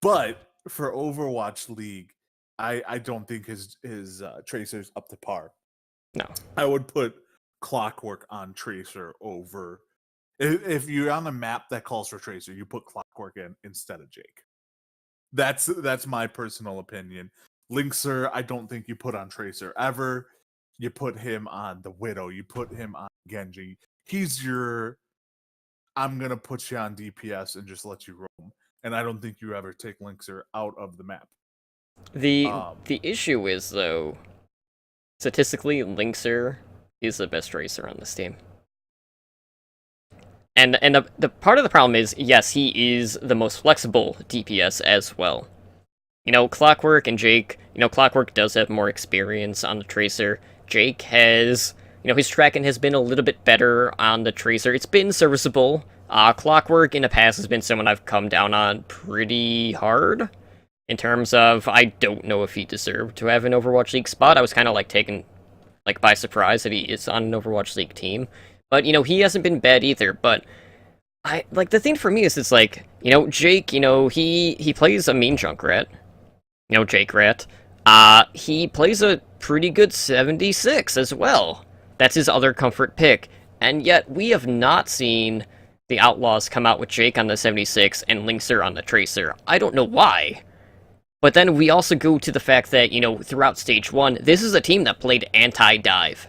But for Overwatch League, I don't think his Tracer's up to par. No. I would put Clockwork on Tracer over. If you're on a map that calls for Tracer, you put Clockwork in instead of Jake. That's my personal opinion. Linkser, I don't think you put on Tracer ever. You put him on the Widow. You put him on Genji. He's your, I'm going to put you on DPS and just let you roam. And I don't think you ever take Linkser out of the map. The issue is, though, statistically, Linkser is the best Tracer on this team. And the part of the problem is, yes, he is the most flexible DPS as well. You know, Clockwork and Jake, you know, Clockwork does have more experience on the Tracer. Jake has, you know, his tracking has been a little bit better on the Tracer. It's been serviceable. Clockwork in the past has been someone I've come down on pretty hard. In terms of, I don't know if he deserved to have an Overwatch League spot. I was kind of like taken like by surprise that he is on an Overwatch League team. But, you know, he hasn't been bad either. But I like the thing for me is it's like, you know, Jake, you know, he plays a mean Junkrat. You know, Jake Rat. He plays a pretty good 76 as well. That's his other comfort pick. And yet we have not seen the Outlaws come out with Jake on the 76 and Linkser on the Tracer. I don't know why. But then we also go to the fact that, you know, throughout Stage 1, this is a team that played anti-dive.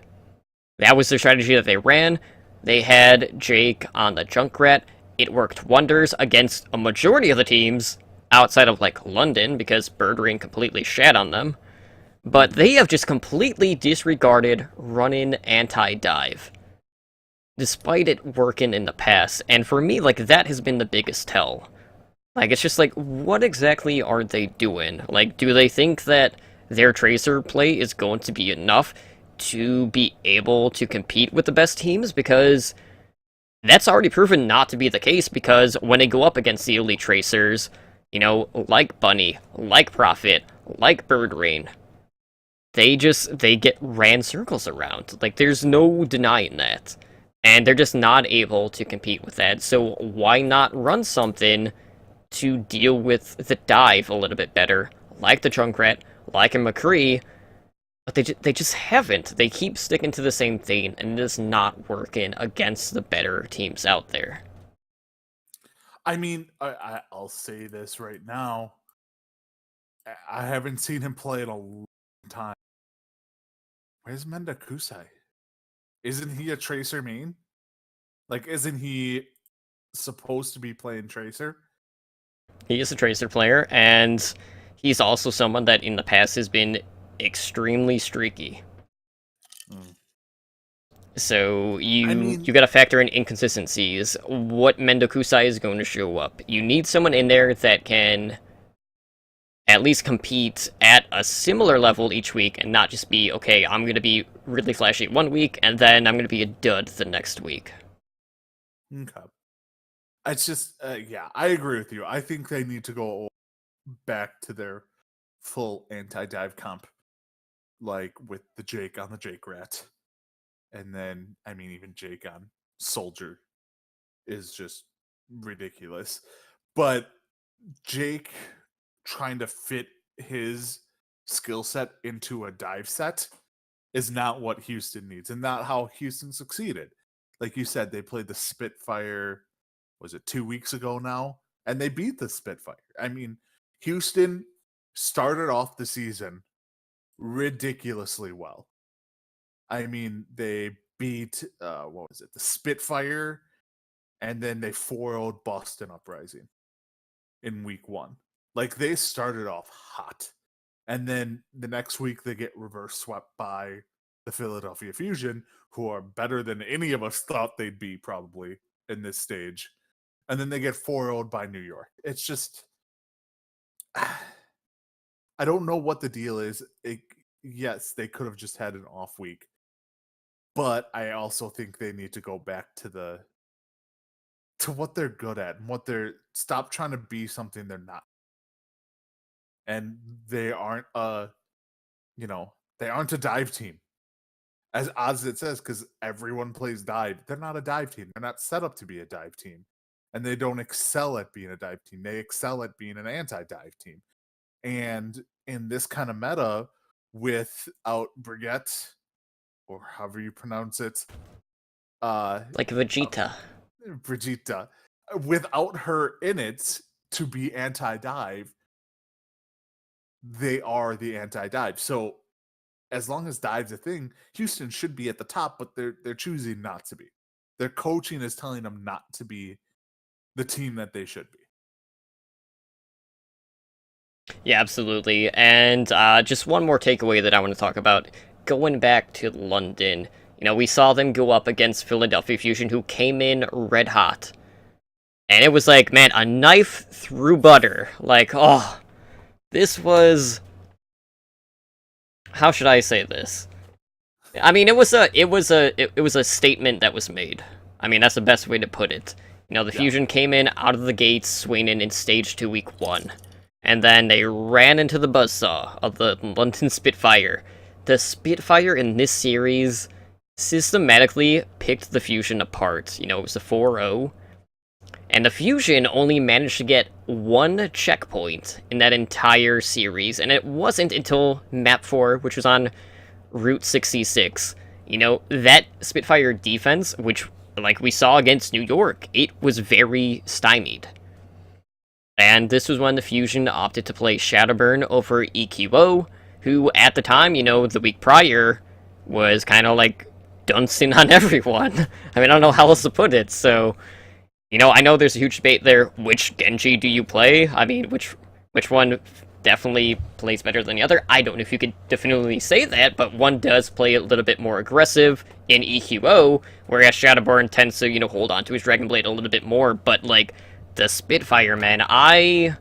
That was the strategy that they ran. They had Jake on the Junkrat. It worked wonders against a majority of the teams outside of, like, London, because Birdring completely shat on them. But they have just completely disregarded running anti-dive, despite it working in the past. And for me, like, that has been the biggest tell. Like, it's just like, what exactly are they doing? Like, do they think that their Tracer play is going to be enough to be able to compete with the best teams? Because that's already proven not to be the case, because when they go up against the elite Tracers, you know, like Bunny, like Prophet, like Birdring, they get ran circles around. Like, there's no denying that. And they're just not able to compete with that. So why not run something to deal with the dive a little bit better, like the Junkrat, like a McCree? But they just haven't. They keep sticking to the same thing, and it is not working against the better teams out there. I mean, I'll say this right now. I haven't seen him play in a long time. Where's Mendakusai? Isn't he a Tracer main? Like, isn't he supposed to be playing Tracer? He is a Tracer player, and he's also someone that in the past has been extremely streaky. So you gotta factor in inconsistencies. What Mendokusai is going to show up. You need someone in there that can at least compete at a similar level each week and not just be, okay, I'm gonna be really flashy one week and then I'm gonna be a dud the next week. Okay. It's just, yeah, I agree with you. I think they need to go back to their full anti-dive comp, like with the Jake on the Jake Rat. And then, I mean, even Jake on Soldier is just ridiculous. But Jake trying to fit his skill set into a dive set is not what Houston needs and not how Houston succeeded. Like you said, they played the Spitfire, was it 2 weeks ago now? And they beat the Spitfire. I mean, Houston started off the season ridiculously well. I mean, they beat, what was it, the Spitfire, and then they 4-0'd Boston Uprising in week 1. Like, they started off hot. And then the next week, they get reverse swept by the Philadelphia Fusion, who are better than any of us thought they'd be, probably, in this stage. And then they get 4-0'd by New York. It's just, I don't know what the deal is. Yes, they could have just had an off week. But I also think they need to go back to what they're good at and stop trying to be something they're not. And they aren't they aren't a dive team. As odd as it says, because everyone plays dive. They're not a dive team. They're not set up to be a dive team. And they don't excel at being a dive team. They excel at being an anti-dive team. And in this kind of meta, without Brigitte, or however you pronounce it, like Vegeta. Brigitte, without her in it to be anti-dive, they are the anti-dive. So as long as dive's a thing, Houston should be at the top, but they're choosing not to be. Their coaching is telling them not to be the team that they should be. Yeah, absolutely. And just one more takeaway that I want to talk about. Going back to London, we saw them go up against Philadelphia Fusion, who came in red hot. And it was like, man, a knife through butter. Like, oh, this was... How should I say this? I mean, it was a statement that was made. I mean, that's the best way to put it. The Fusion came in out of the gates swinging in Stage 2, Week 1. And then they ran into the buzzsaw of the London Spitfire. The Spitfire in this series systematically picked the Fusion apart. It was a 4-0. And the Fusion only managed to get one checkpoint in that entire series. And it wasn't until Map 4, which was on Route 66. That Spitfire defense, which, like we saw against New York, it was very stymied. And this was when the Fusion opted to play Shadowburn over EQO, who at the time, the week prior, was kind of like dunsting on everyone. I mean, I don't know how else to put it, so... I know there's a huge debate there, which Genji do you play? I mean, which one definitely plays better than the other? I don't know if you could definitively say that, but one does play a little bit more aggressive in EQO, whereas Shadowburn tends to, hold on to his Dragon Blade a little bit more, but, like, the Spitfire, man, I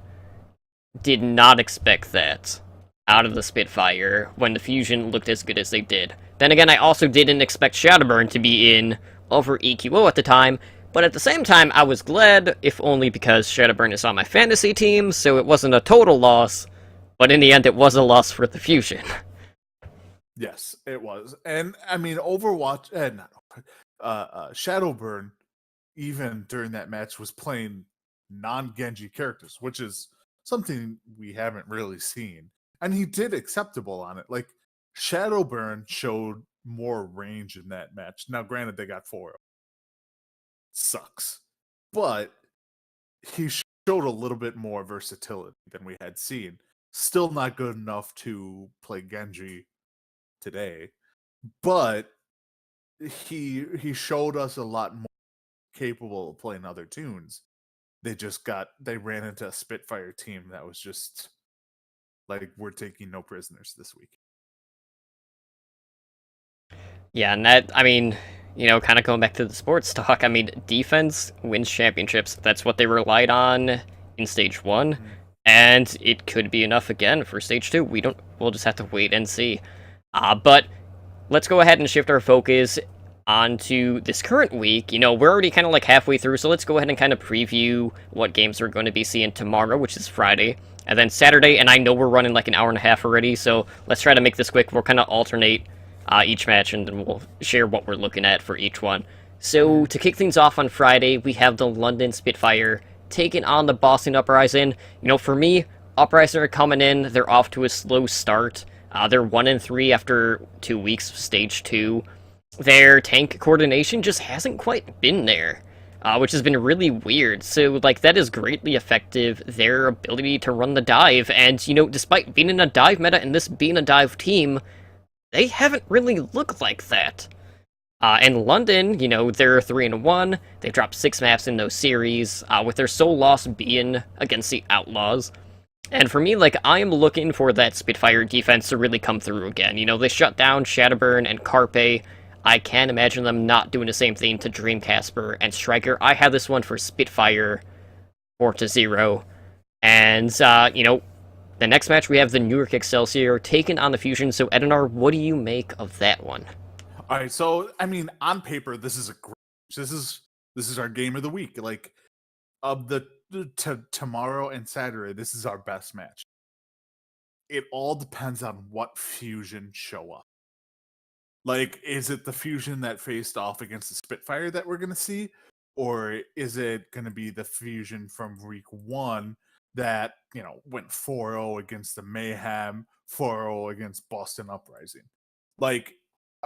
did not expect that out of the Spitfire when the Fusion looked as good as they did. Then again, I also didn't expect Shadowburn to be in over EQO at the time, but at the same time, I was glad, if only because Shadowburn is on my fantasy team, so it wasn't a total loss, but in the end, it was a loss for the Fusion. Yes, it was. And, I mean, Overwatch, Shadowburn, even during that match, was playing non-Genji characters, which is something we haven't really seen. And he did acceptable on it. Like, Shadowburn showed more range in that match. Now, granted, they got 4. Sucks. But he showed a little bit more versatility than we had seen. Still not good enough to play Genji today. But he showed us a lot more capable of playing other tunes. They ran into a Spitfire team that was just like, we're taking no prisoners this week. Yeah, and that, I mean, kind of going back to the sports talk, I mean, defense wins championships. That's what they relied on in Stage 1, and it could be enough again for Stage 2. We'll just have to wait and see. But let's go ahead and shift our focus onto this current week. We're already kind of like halfway through, so let's go ahead and kind of preview what games we're going to be seeing tomorrow, which is Friday, and then Saturday, and I know we're running like an hour and a half already, so let's try to make this quick. We'll kind of alternate each match, and then we'll share what we're looking at for each one. So, to kick things off on Friday, we have the London Spitfire taking on the Boston Uprising. For me, Uprising are coming in, they're off to a slow start. They're 1-3 after 2 weeks of Stage 2. Their tank coordination just hasn't quite been there, which has been really weird. So, like, that is greatly effective, their ability to run the dive, and, despite being in a dive meta and this being a dive team, they haven't really looked like that. In London, they're 3-1. They've dropped 6 maps in those series, with their sole loss being against the Outlaws. And for me, like, I am looking for that Spitfire defense to really come through again. They shut down Shadowburn and Carpe. I can't imagine them not doing the same thing to Dream Casper and Striker. I have this one for Spitfire 4-0. And, the next match, we have the New York Excelsior taking on the Fusion. So, Edinar, what do you make of that one? All right, so I mean, on paper, this is a great. This is our game of the week. Like, of the tomorrow and Saturday, this is our best match. It all depends on what Fusion show up. Like, is it the Fusion that faced off against the Spitfire that we're gonna see, or is it gonna be the Fusion from week 1? That, went 4-0 against the Mayhem, 4-0 against Boston Uprising. Like,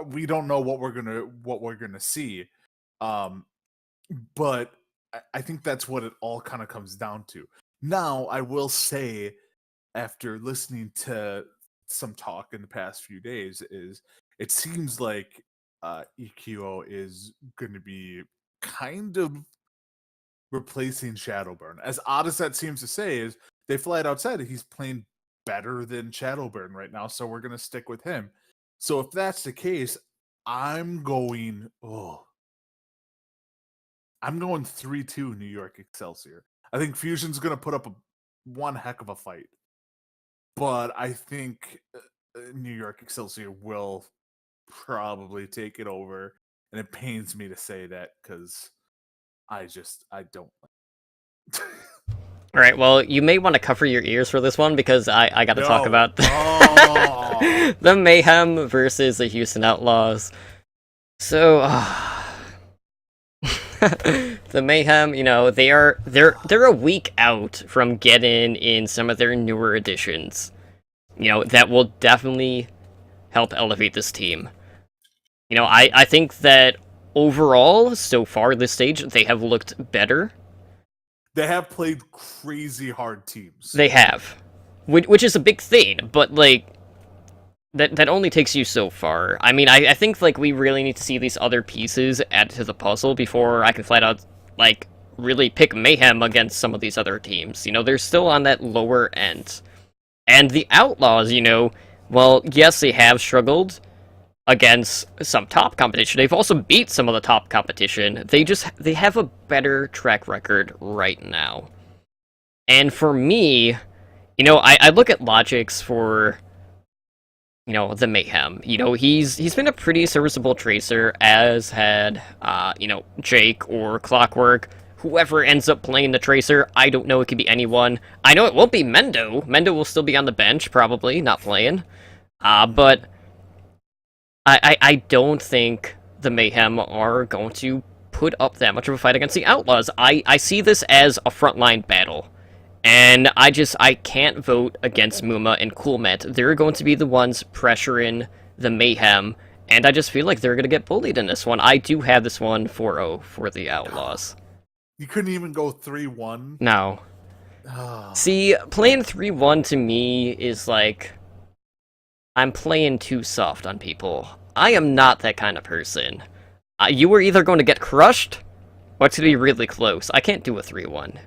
we don't know what we're gonna see. But I think that's what it all kind of comes down to. Now, I will say, after listening to some talk in the past few days, is it seems like EQO is going to be kind of replacing Shadowburn. As odd as that seems to say, is they flat out said he's playing better than Shadowburn right now, so we're going to stick with him. So if that's the case, I'm going 3-2 New York Excelsior. I think Fusion's going to put up one heck of a fight. But I think New York Excelsior will probably take it over. And it pains me to say that because I don't. All right, well, you may want to cover your ears for this one because I got to talk No. about Oh. the Mayhem versus the Houston Outlaws. So, the Mayhem, you know, they're a week out from getting in some of their newer additions. You know, that will definitely help elevate this team. You know, I think that overall, so far this stage, they have looked better. They have played crazy hard teams. They have. Which is a big thing, but, like, that only takes you so far. I mean, I think, like, we really need to see these other pieces added to the puzzle before I can flat out, like, really pick Mayhem against some of these other teams. You know, they're still on that lower end. And the Outlaws, you know, well, yes, they have struggled against some top competition. They've also beat some of the top competition. They have a better track record right now. And for me, you know, I look at Logix for, you know, the Mayhem. You know, he's been a pretty serviceable tracer, as had, you know, Jake or Clockwork. Whoever ends up playing the tracer, I don't know, it could be anyone. I know it won't be Mendo. Mendo will still be on the bench, probably, not playing. But I don't think the Mayhem are going to put up that much of a fight against the Outlaws. I see this as a frontline battle. And I can't vote against Muma and Coolmet. They're going to be the ones pressuring the Mayhem, and I just feel like they're going to get bullied in this one. I do have this one 4-0 for the Outlaws. You couldn't even go 3-1? No. See, playing 3-1 to me is like, I'm playing too soft on people. I am not that kind of person. You are either going to get crushed, or it's going to be really close. I can't do a 3-1.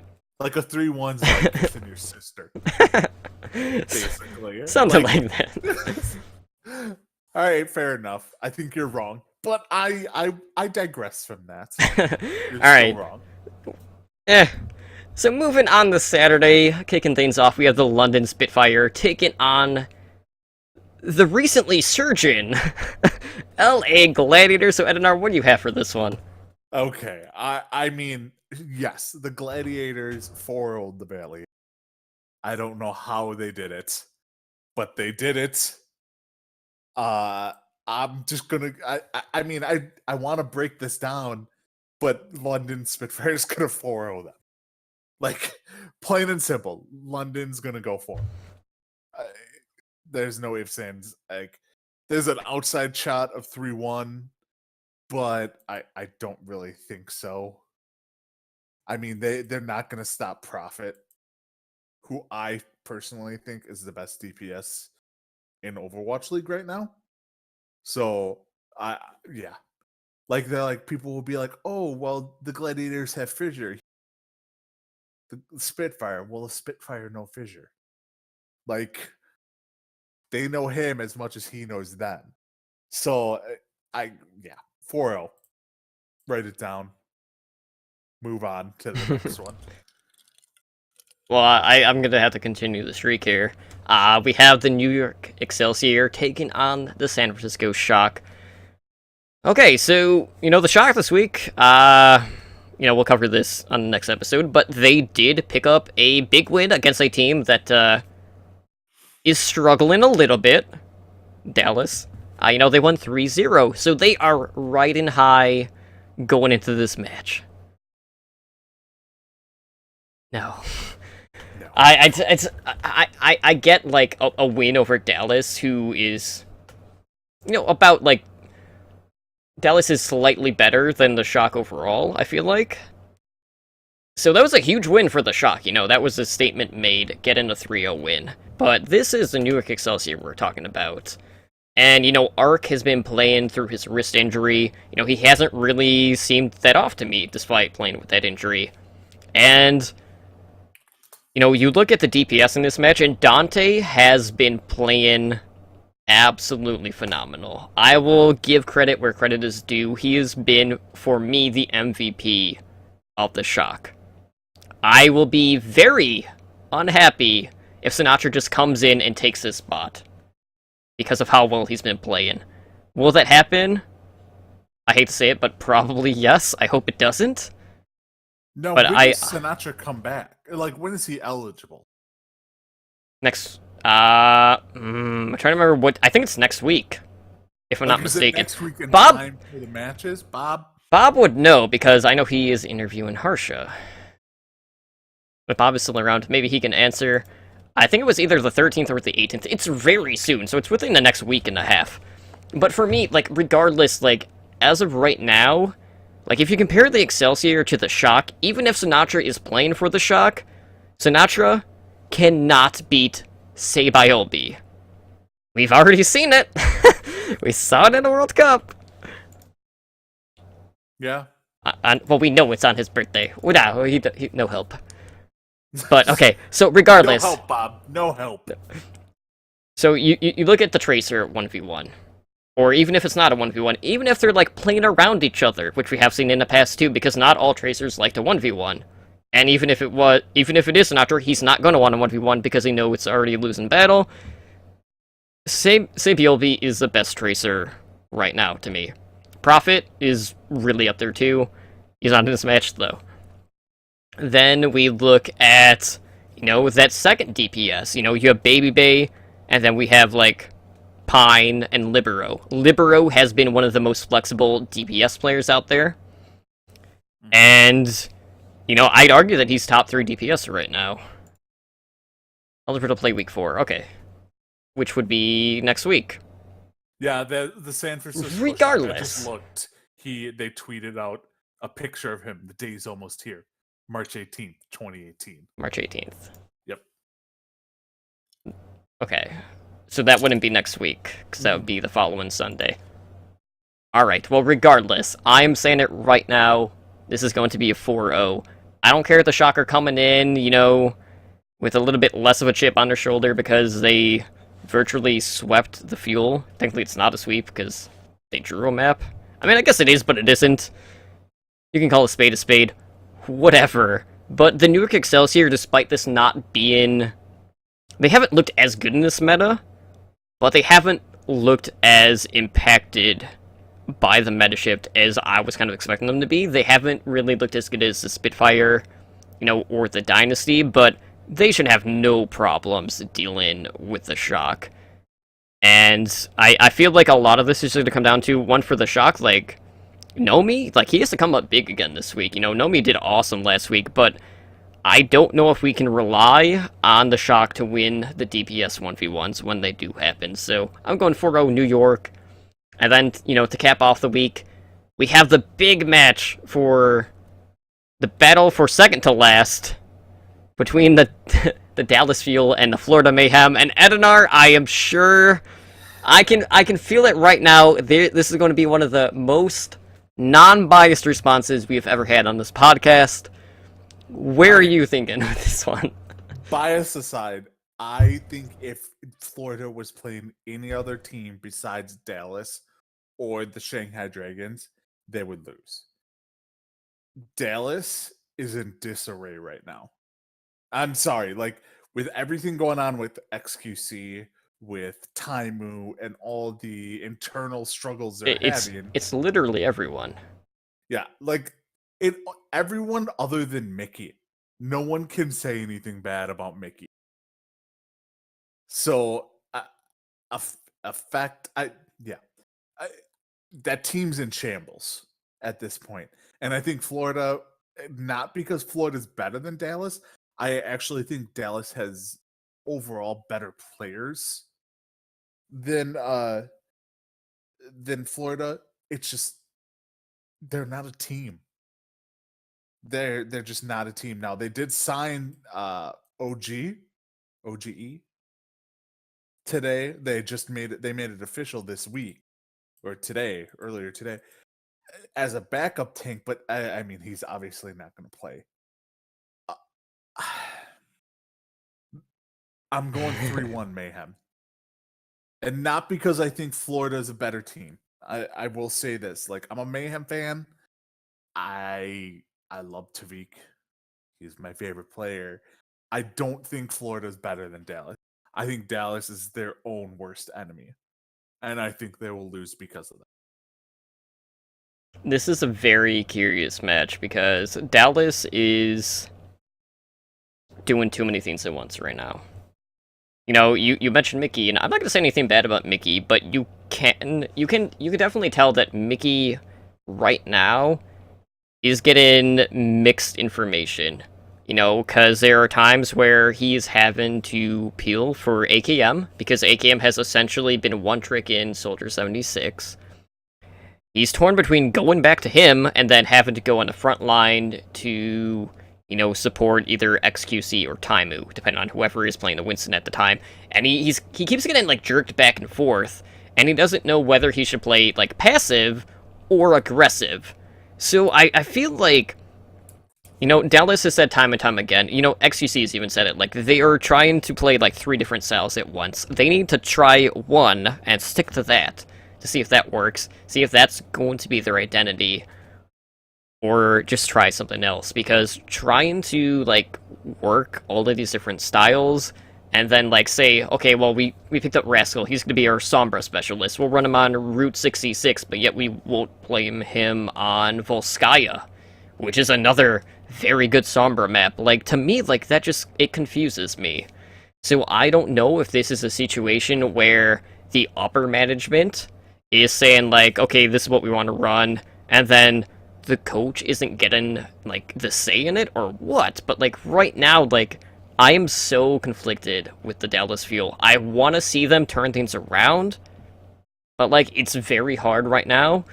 Like a 3-1's like kissing your sister. Basically. Something like that. All right, fair enough. I think you're wrong. But I digress from that. You're All right. wrong. So moving on to Saturday, kicking things off, we have the London Spitfire taking on the recently surging LA Gladiator. So Edinar, what do you have for this one? Okay, I mean, yes, the Gladiators 4-0'd the Valley. I don't know how they did it, but they did it. I'm just gonna. I mean, I want to break this down, but London Spitfire's gonna 4-0 them. Like, plain and simple, London's gonna go for 'em. There's no ifs, ands. Like, there's an outside shot of 3-1, but I don't really think so. I mean, they're not gonna stop Prophet, who I personally think is the best DPS in Overwatch League right now. So yeah. Like, they're like, people will be like, oh, well, the Gladiators have Fissure. The Spitfire, well, the Spitfire no Fissure. Like, they know him as much as he knows them. So 4-0. Write it down. Move on to the next one. Well, I'm going to have to continue the streak here. We have the New York Excelsior taking on the San Francisco Shock. Okay, so, you know, the Shock this week, you know, we'll cover this on the next episode, but they did pick up a big win against a team that is struggling a little bit. Dallas. You know, they won 3-0, so they are riding high going into this match. No. I get, like, a win over Dallas, who is, you know, about, like, Dallas is slightly better than the Shock overall, I feel like. So that was a huge win for the Shock, you know, that was a statement made, getting a 3-0 win. But this is the New York Excelsior we're talking about. And, you know, Ark has been playing through his wrist injury. You know, he hasn't really seemed that off to me, despite playing with that injury. And, you know, you look at the DPS in this match, and Dante has been playing absolutely phenomenal. I will give credit where credit is due. He has been, for me, the MVP of the Shock. I will be very unhappy if Sinatra just comes in and takes his spot because of how well he's been playing. Will that happen? I hate to say it, but probably yes. I hope it doesn't. No, But when I does Sinatra come back? Like, when is he eligible? next I'm trying to remember what I think it's next week, if I'm Like, not is it mistaken. next week in Bob- time for the matches, Bob? Bob would know because I know he is interviewing Harsha. But Bob is still around. Maybe he can answer. I think it was either the 13th or the 18th. It's very soon, so it's within the next week and a half. But for me, like, regardless, like, as of right now, like, if you compare the Excelsior to the Shock, even if Sinatra is playing for the Shock, Sinatra cannot beat Seibayobi. We've already seen it. We saw it in the World Cup. Yeah. Well, we know it's on his birthday. No, no help. But okay, so regardless, No help, Bob. No help. so you look at the Tracer 1v1, or even if it's not a 1v1, even if they're like playing around each other, which we have seen in the past too, because not all Tracers like to 1v1, and even if it is Sinatra, he's not going to want a 1v1 because he knows it's already a losing battle. Sabiolvi is the best Tracer right now to me. Prophet is really up there too. He's not in this match though. Then we look at, that second DPS. You have Baby Bay, and then we have, like, Pine and Libero. Libero has been one of the most flexible DPS players out there. And, I'd argue that he's top 3 DPS right now. Eligible to play week 4, okay. Which would be next week. Yeah, the San Francisco Regardless. Shock, I just looked. They tweeted out a picture of him. The day's almost here. March 18th, 2018. March 18th. Yep. Okay. So that wouldn't be next week, because that would be the following Sunday. Alright, well, regardless, I'm saying it right now. This is going to be a 4-0. I don't care if the Shocker coming in, with a little bit less of a chip on their shoulder because they virtually swept the Fuel. Technically, it's not a sweep because they drew a map. I mean, I guess it is, but it isn't. You can call a spade, whatever. But the Newark Excelsior, despite this not being... They haven't looked as good in this meta, but they haven't looked as impacted by the meta shift as I was kind of expecting them to be. They haven't really looked as good as the Spitfire, or the Dynasty, but they should have no problems dealing with the Shock. And I feel like a lot of this is going to come down to, one, for the Shock, like, Nomi, like, he has to come up big again this week. Nomi did awesome last week, but I don't know if we can rely on the Shock to win the DPS 1v1s when they do happen. So I'm going 4-0 New York. And then, to cap off the week, we have the big match for the battle for second to last between the the Dallas Fuel and the Florida Mayhem. And Edinar, I am sure I can feel it right now. This is going to be one of the most non-biased responses we have ever had on this podcast. Where are you thinking with this one? Bias aside, I think if Florida was playing any other team besides Dallas or the Shanghai Dragons, they would lose. Dallas is in disarray right now. I'm sorry, like, with everything going on with XQC, with Taimu, and all the internal struggles they're having. It's literally everyone. Yeah, like, everyone other than Mickey. No one can say anything bad about Mickey. So, that team's in shambles at this point. And I think Florida, not because Florida's better than Dallas, I actually think Dallas has overall better players than Florida. It's just they're not a team. They're just not a team now. They did sign OGE today. They made it official this week or earlier today, as a backup tank. But I mean, he's obviously not going to play. Uh, I'm going 3-1 Mayhem. And not because I think Florida is a better team. I will say this. Like, I'm a Mayhem fan. I love Tavik. He's my favorite player. I don't think Florida is better than Dallas. I think Dallas is their own worst enemy. And I think they will lose because of that. This is a very curious match because Dallas is doing too many things at once right now. You know, you mentioned Mickey, and I'm not gonna say anything bad about Mickey, but you can definitely tell that Mickey right now is getting mixed information. You know, because there are times where he's having to peel for AKM, because AKM has essentially been one trick in Soldier 76. He's torn between going back to him and then having to go on the front line to, you know, support either XQC or Taimu, depending on whoever is playing the Winston at the time. And he keeps getting, like, jerked back and forth, and he doesn't know whether he should play, like, passive or aggressive. So I feel like, you know, Dallas has said time and time again, you know, XQC has even said it, like, they are trying to play, like, 3 different styles at once. They need to try one and stick to that to see if that works, see if that's going to be their identity, or just try something else, because trying to, like, work all of these different styles, and then, like, say, okay, well, we picked up Rascal, he's going to be our Sombra specialist, we'll run him on Route 66, but yet we won't play him on Volskaya, which is another very good Sombra map. Like, to me, like, that just, it confuses me. So I don't know if this is a situation where the upper management is saying, like, okay, this is what we want to run, and then the coach isn't getting, like, the say in it, or what? But, like, right now, like, I am so conflicted with the Dallas Fuel. I want to see them turn things around, but, like, it's very hard right now,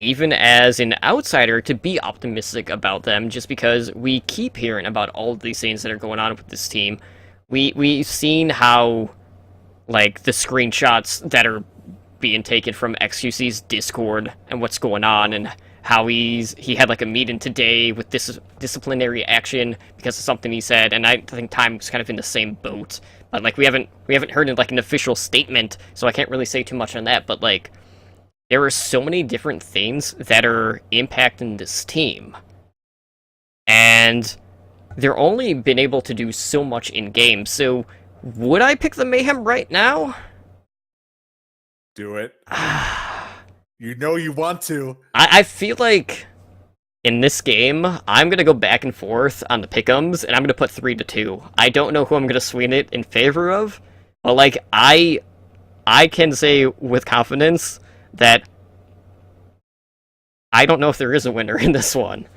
even as an outsider, to be optimistic about them, just because we keep hearing about all of these things that are going on with this team. We've seen how, like, the screenshots that are being taken from XQC's Discord and what's going on, and how he had, like, a meeting today with disciplinary action because of something he said, and I think Time's kind of in the same boat. But, like, we haven't heard, like, an official statement, so I can't really say too much on that, but, like, there are so many different things that are impacting this team. And they're only been able to do so much in-game, so would I pick the Mayhem right now? Do it. You know you want to. I feel like in this game, I'm gonna go back and forth on the pick'ems, and I'm gonna put 3-2. I don't know who I'm gonna swing it in favor of, but, like, I can say with confidence that I don't know if there is a winner in this one.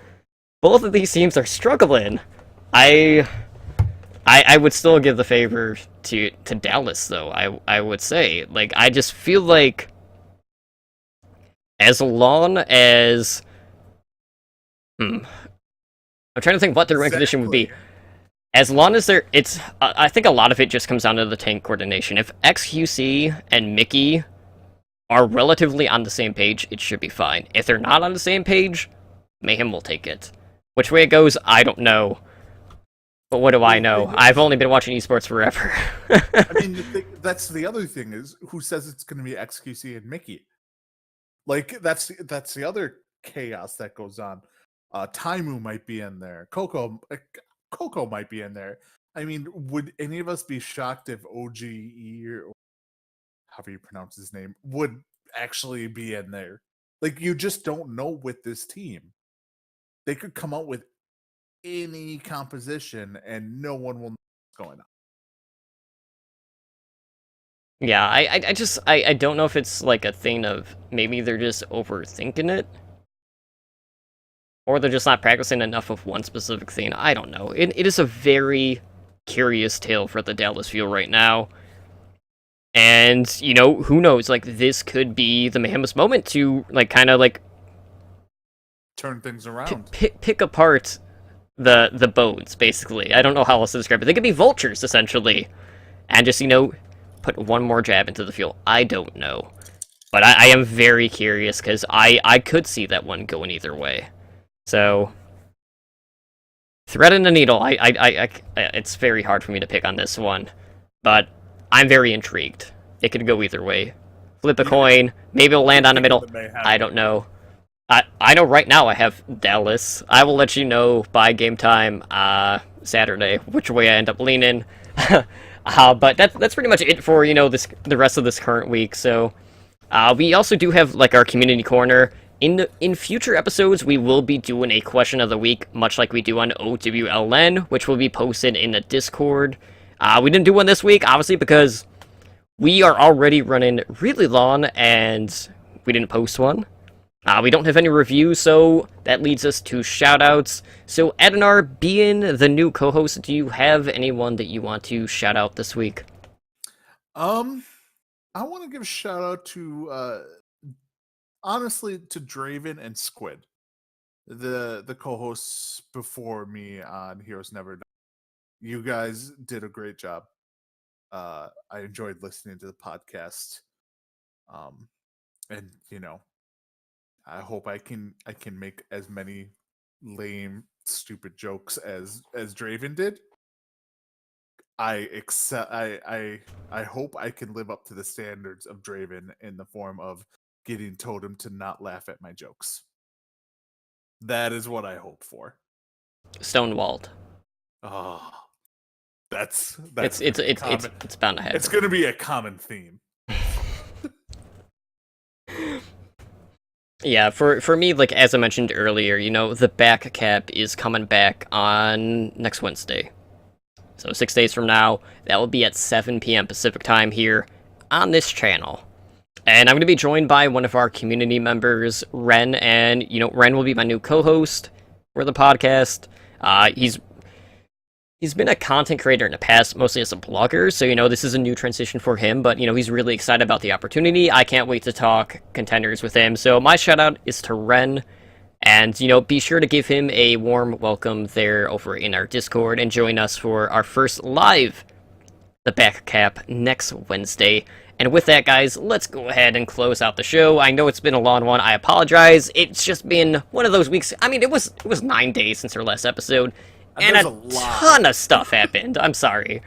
Both of these teams are struggling. I would still give the favor to Dallas, though. I would say, like, I just feel like as long as I'm trying to think what their win condition would be. As long as I think a lot of it just comes down to the tank coordination. If XQC and Mickey are relatively on the same page, it should be fine. If they're not on the same page, Mayhem will take it. Which way it goes, I don't know. But what do I know? I've only been watching esports forever. I mean, that's the other thing, is who says it's going to be XQC and Mickey? Like, that's the other chaos that goes on. Taimu might be in there. Coco might be in there. I mean, would any of us be shocked if OGE, or however you pronounce his name, would actually be in there? Like, you just don't know with this team. They could come out with any composition and no one will know what's going on. Yeah, I don't know if it's, like, a thing of maybe they're just overthinking it, or they're just not practicing enough of one specific thing. I don't know. It is a very curious tale for the Dallas Fuel right now. And, you know, who knows, like, this could be the Mayhem's moment to, like, kind of, like, turn things around. Pick apart the bones, basically. I don't know how else to describe it. They could be vultures, essentially. And just, you know, put one more jab into the Fuel. I don't know. But I am very curious, because I could see that one going either way. So, thread in the needle. It's very hard for me to pick on this one, but I'm very intrigued. It could go either way. Flip a coin. Maybe it'll land on the middle. I don't know. I know right now I have Dallas. I will let you know by game time Saturday which way I end up leaning. But that's pretty much it for the rest of this current week. So we also do have like our community corner. In future episodes, we will be doing a question of the week, much like we do on OWLN, which will be posted in the Discord. We didn't do one this week, obviously, because we are already running really long, and we didn't post one. We don't have any reviews, so that leads us to shoutouts. So, Adenar, being the new co-host, do you have anyone that you want to shout out this week? I want to give a shout out to honestly to Draven and Squid, the co-hosts before me on Heroes Never Die. You guys did a great job. I enjoyed listening to the podcast. And I hope I can make as many lame, stupid jokes as Draven did. I hope I can live up to the standards of Draven in the form of getting Totem to not laugh at my jokes. That is what I hope for. Stonewalled. Oh, that's it's bound to happen. It's going to be a common theme. Yeah, for me, like, as I mentioned earlier, the back cap is coming back on next Wednesday. So 6 days from now, that will be at 7 p.m. Pacific time here on this channel. And I'm going to be joined by one of our community members, Ren, and, Ren will be my new co-host for the podcast. He's been a content creator in the past, mostly as a blogger, so, this is a new transition for him, but, he's really excited about the opportunity. I can't wait to talk contenders with him, so my shout-out is to Ren, and, be sure to give him a warm welcome there over in our Discord, and join us for our first live The Back Cap next Wednesday. And with that, guys, let's go ahead and close out the show. I know it's been a long one, I apologize. It's just been one of those weeks. I mean, it was 9 days since our last episode. And a ton of stuff happened. I'm sorry.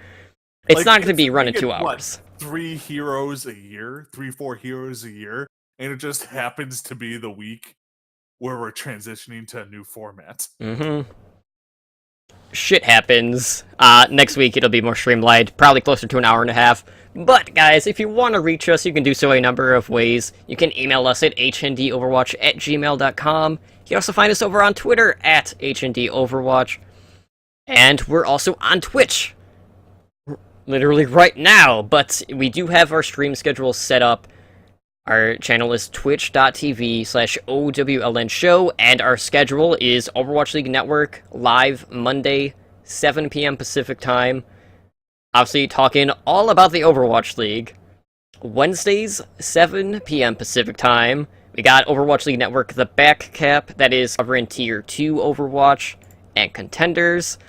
It's not going to be running 2 hours. 3 heroes a year? 4 heroes a year? And it just happens to be the week where we're transitioning to a new format. Mm-hmm. Shit happens. Next week it'll be more streamlined. Probably closer to an hour and a half. But, guys, if you want to reach us, you can do so a number of ways. You can email us at hndoverwatch@gmail.com. You can also find us over on Twitter at hndoverwatch. And we're also on Twitch, literally right now, but we do have our stream schedule set up. Our channel is twitch.tv/OWLN show, and our schedule is Overwatch League Network, live Monday, 7 p.m. Pacific time. Obviously, talking all about the Overwatch League. Wednesdays, 7 p.m. Pacific time. We got Overwatch League Network, the back cap, that is covering Tier 2 Overwatch and contenders.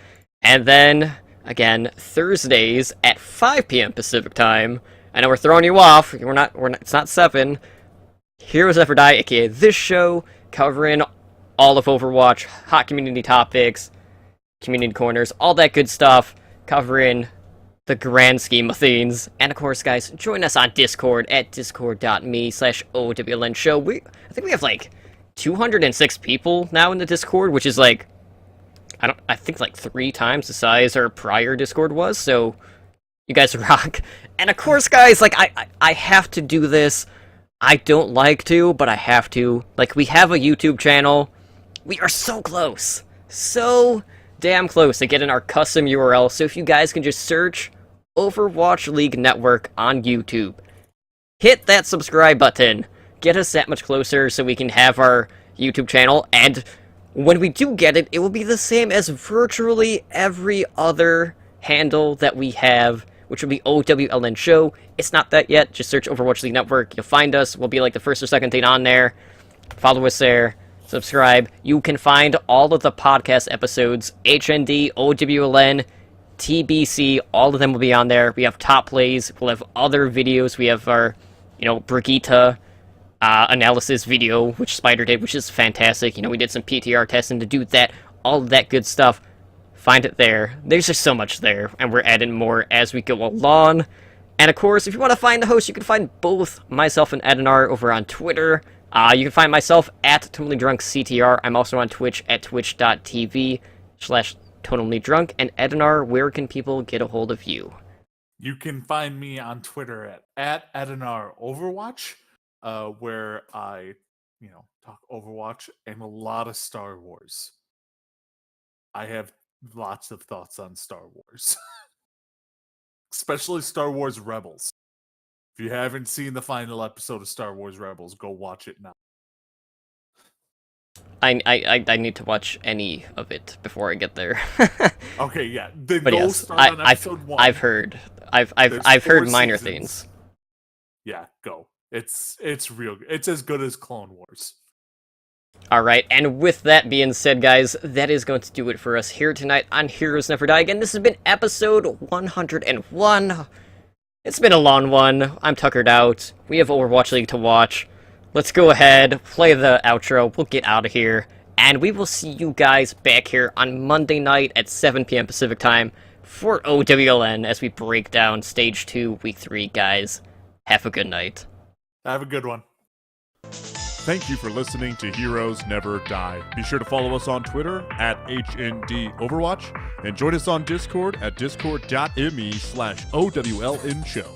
And then, again, Thursdays at 5 p.m. Pacific time. I know we're throwing you off. We're not, it's not 7. Heroes Never Die, aka this show, covering all of Overwatch, hot community topics, community corners, all that good stuff, covering the grand scheme of things. And of course, guys, join us on Discord at discord.me/OWLN show. I think we have like 206 people now in the Discord, which is like, I think like 3 times the size our prior Discord was, so you guys rock. And of course, guys, like, I have to do this. I don't like to, but I have to. Like, we have a YouTube channel. We are so close. So damn close to getting our custom URL, so if you guys can just search Overwatch League Network on YouTube. Hit that subscribe button. Get us that much closer so we can have our YouTube channel, and when we do get it, it will be the same as virtually every other handle that we have, which will be OWLN Show. It's not that yet. Just search Overwatch League Network. You'll find us. We'll be like the first or second thing on there. Follow us there. Subscribe. You can find all of the podcast episodes, HND, OWLN, TBC, all of them will be on there. We have top plays. We'll have other videos. We have our, Brigitte analysis video, which Spider did, which is fantastic. We did some PTR testing to do that, all of that good stuff. Find it there. There's just so much there, and we're adding more as we go along. And of course, if you want to find the host, you can find both myself and Edinar over on Twitter. You can find myself at TotallyDrunkCTR. I'm also on Twitch at twitch.tv/TotallyDrunk. And Edinar, where can people get a hold of you? You can find me on Twitter at Edinar Overwatch, where I, talk Overwatch and a lot of Star Wars. I have lots of thoughts on Star Wars, especially Star Wars Rebels. If you haven't seen the final episode of Star Wars Rebels, go watch it now. I need to watch any of it before I get there. Okay, yeah. Then But go yes, start on episode 1. I've heard There's heard 4 minor seasons. things. Yeah, go. It's real. It's as good as Clone Wars. Alright, and with that being said, guys, that is going to do it for us here tonight on Heroes Never Die. Again, this has been episode 101. It's been a long one. I'm tuckered out. We have Overwatch League to watch. Let's go ahead, play the outro, we'll get out of here, and we will see you guys back here on Monday night at 7 p.m. Pacific Time for OWLN as we break down Stage 2, Week 3, guys. Have a good night. Have a good one. Thank you for listening to Heroes Never Die. Be sure to follow us on Twitter at HND Overwatch and join us on Discord at discord.me/OWLN show.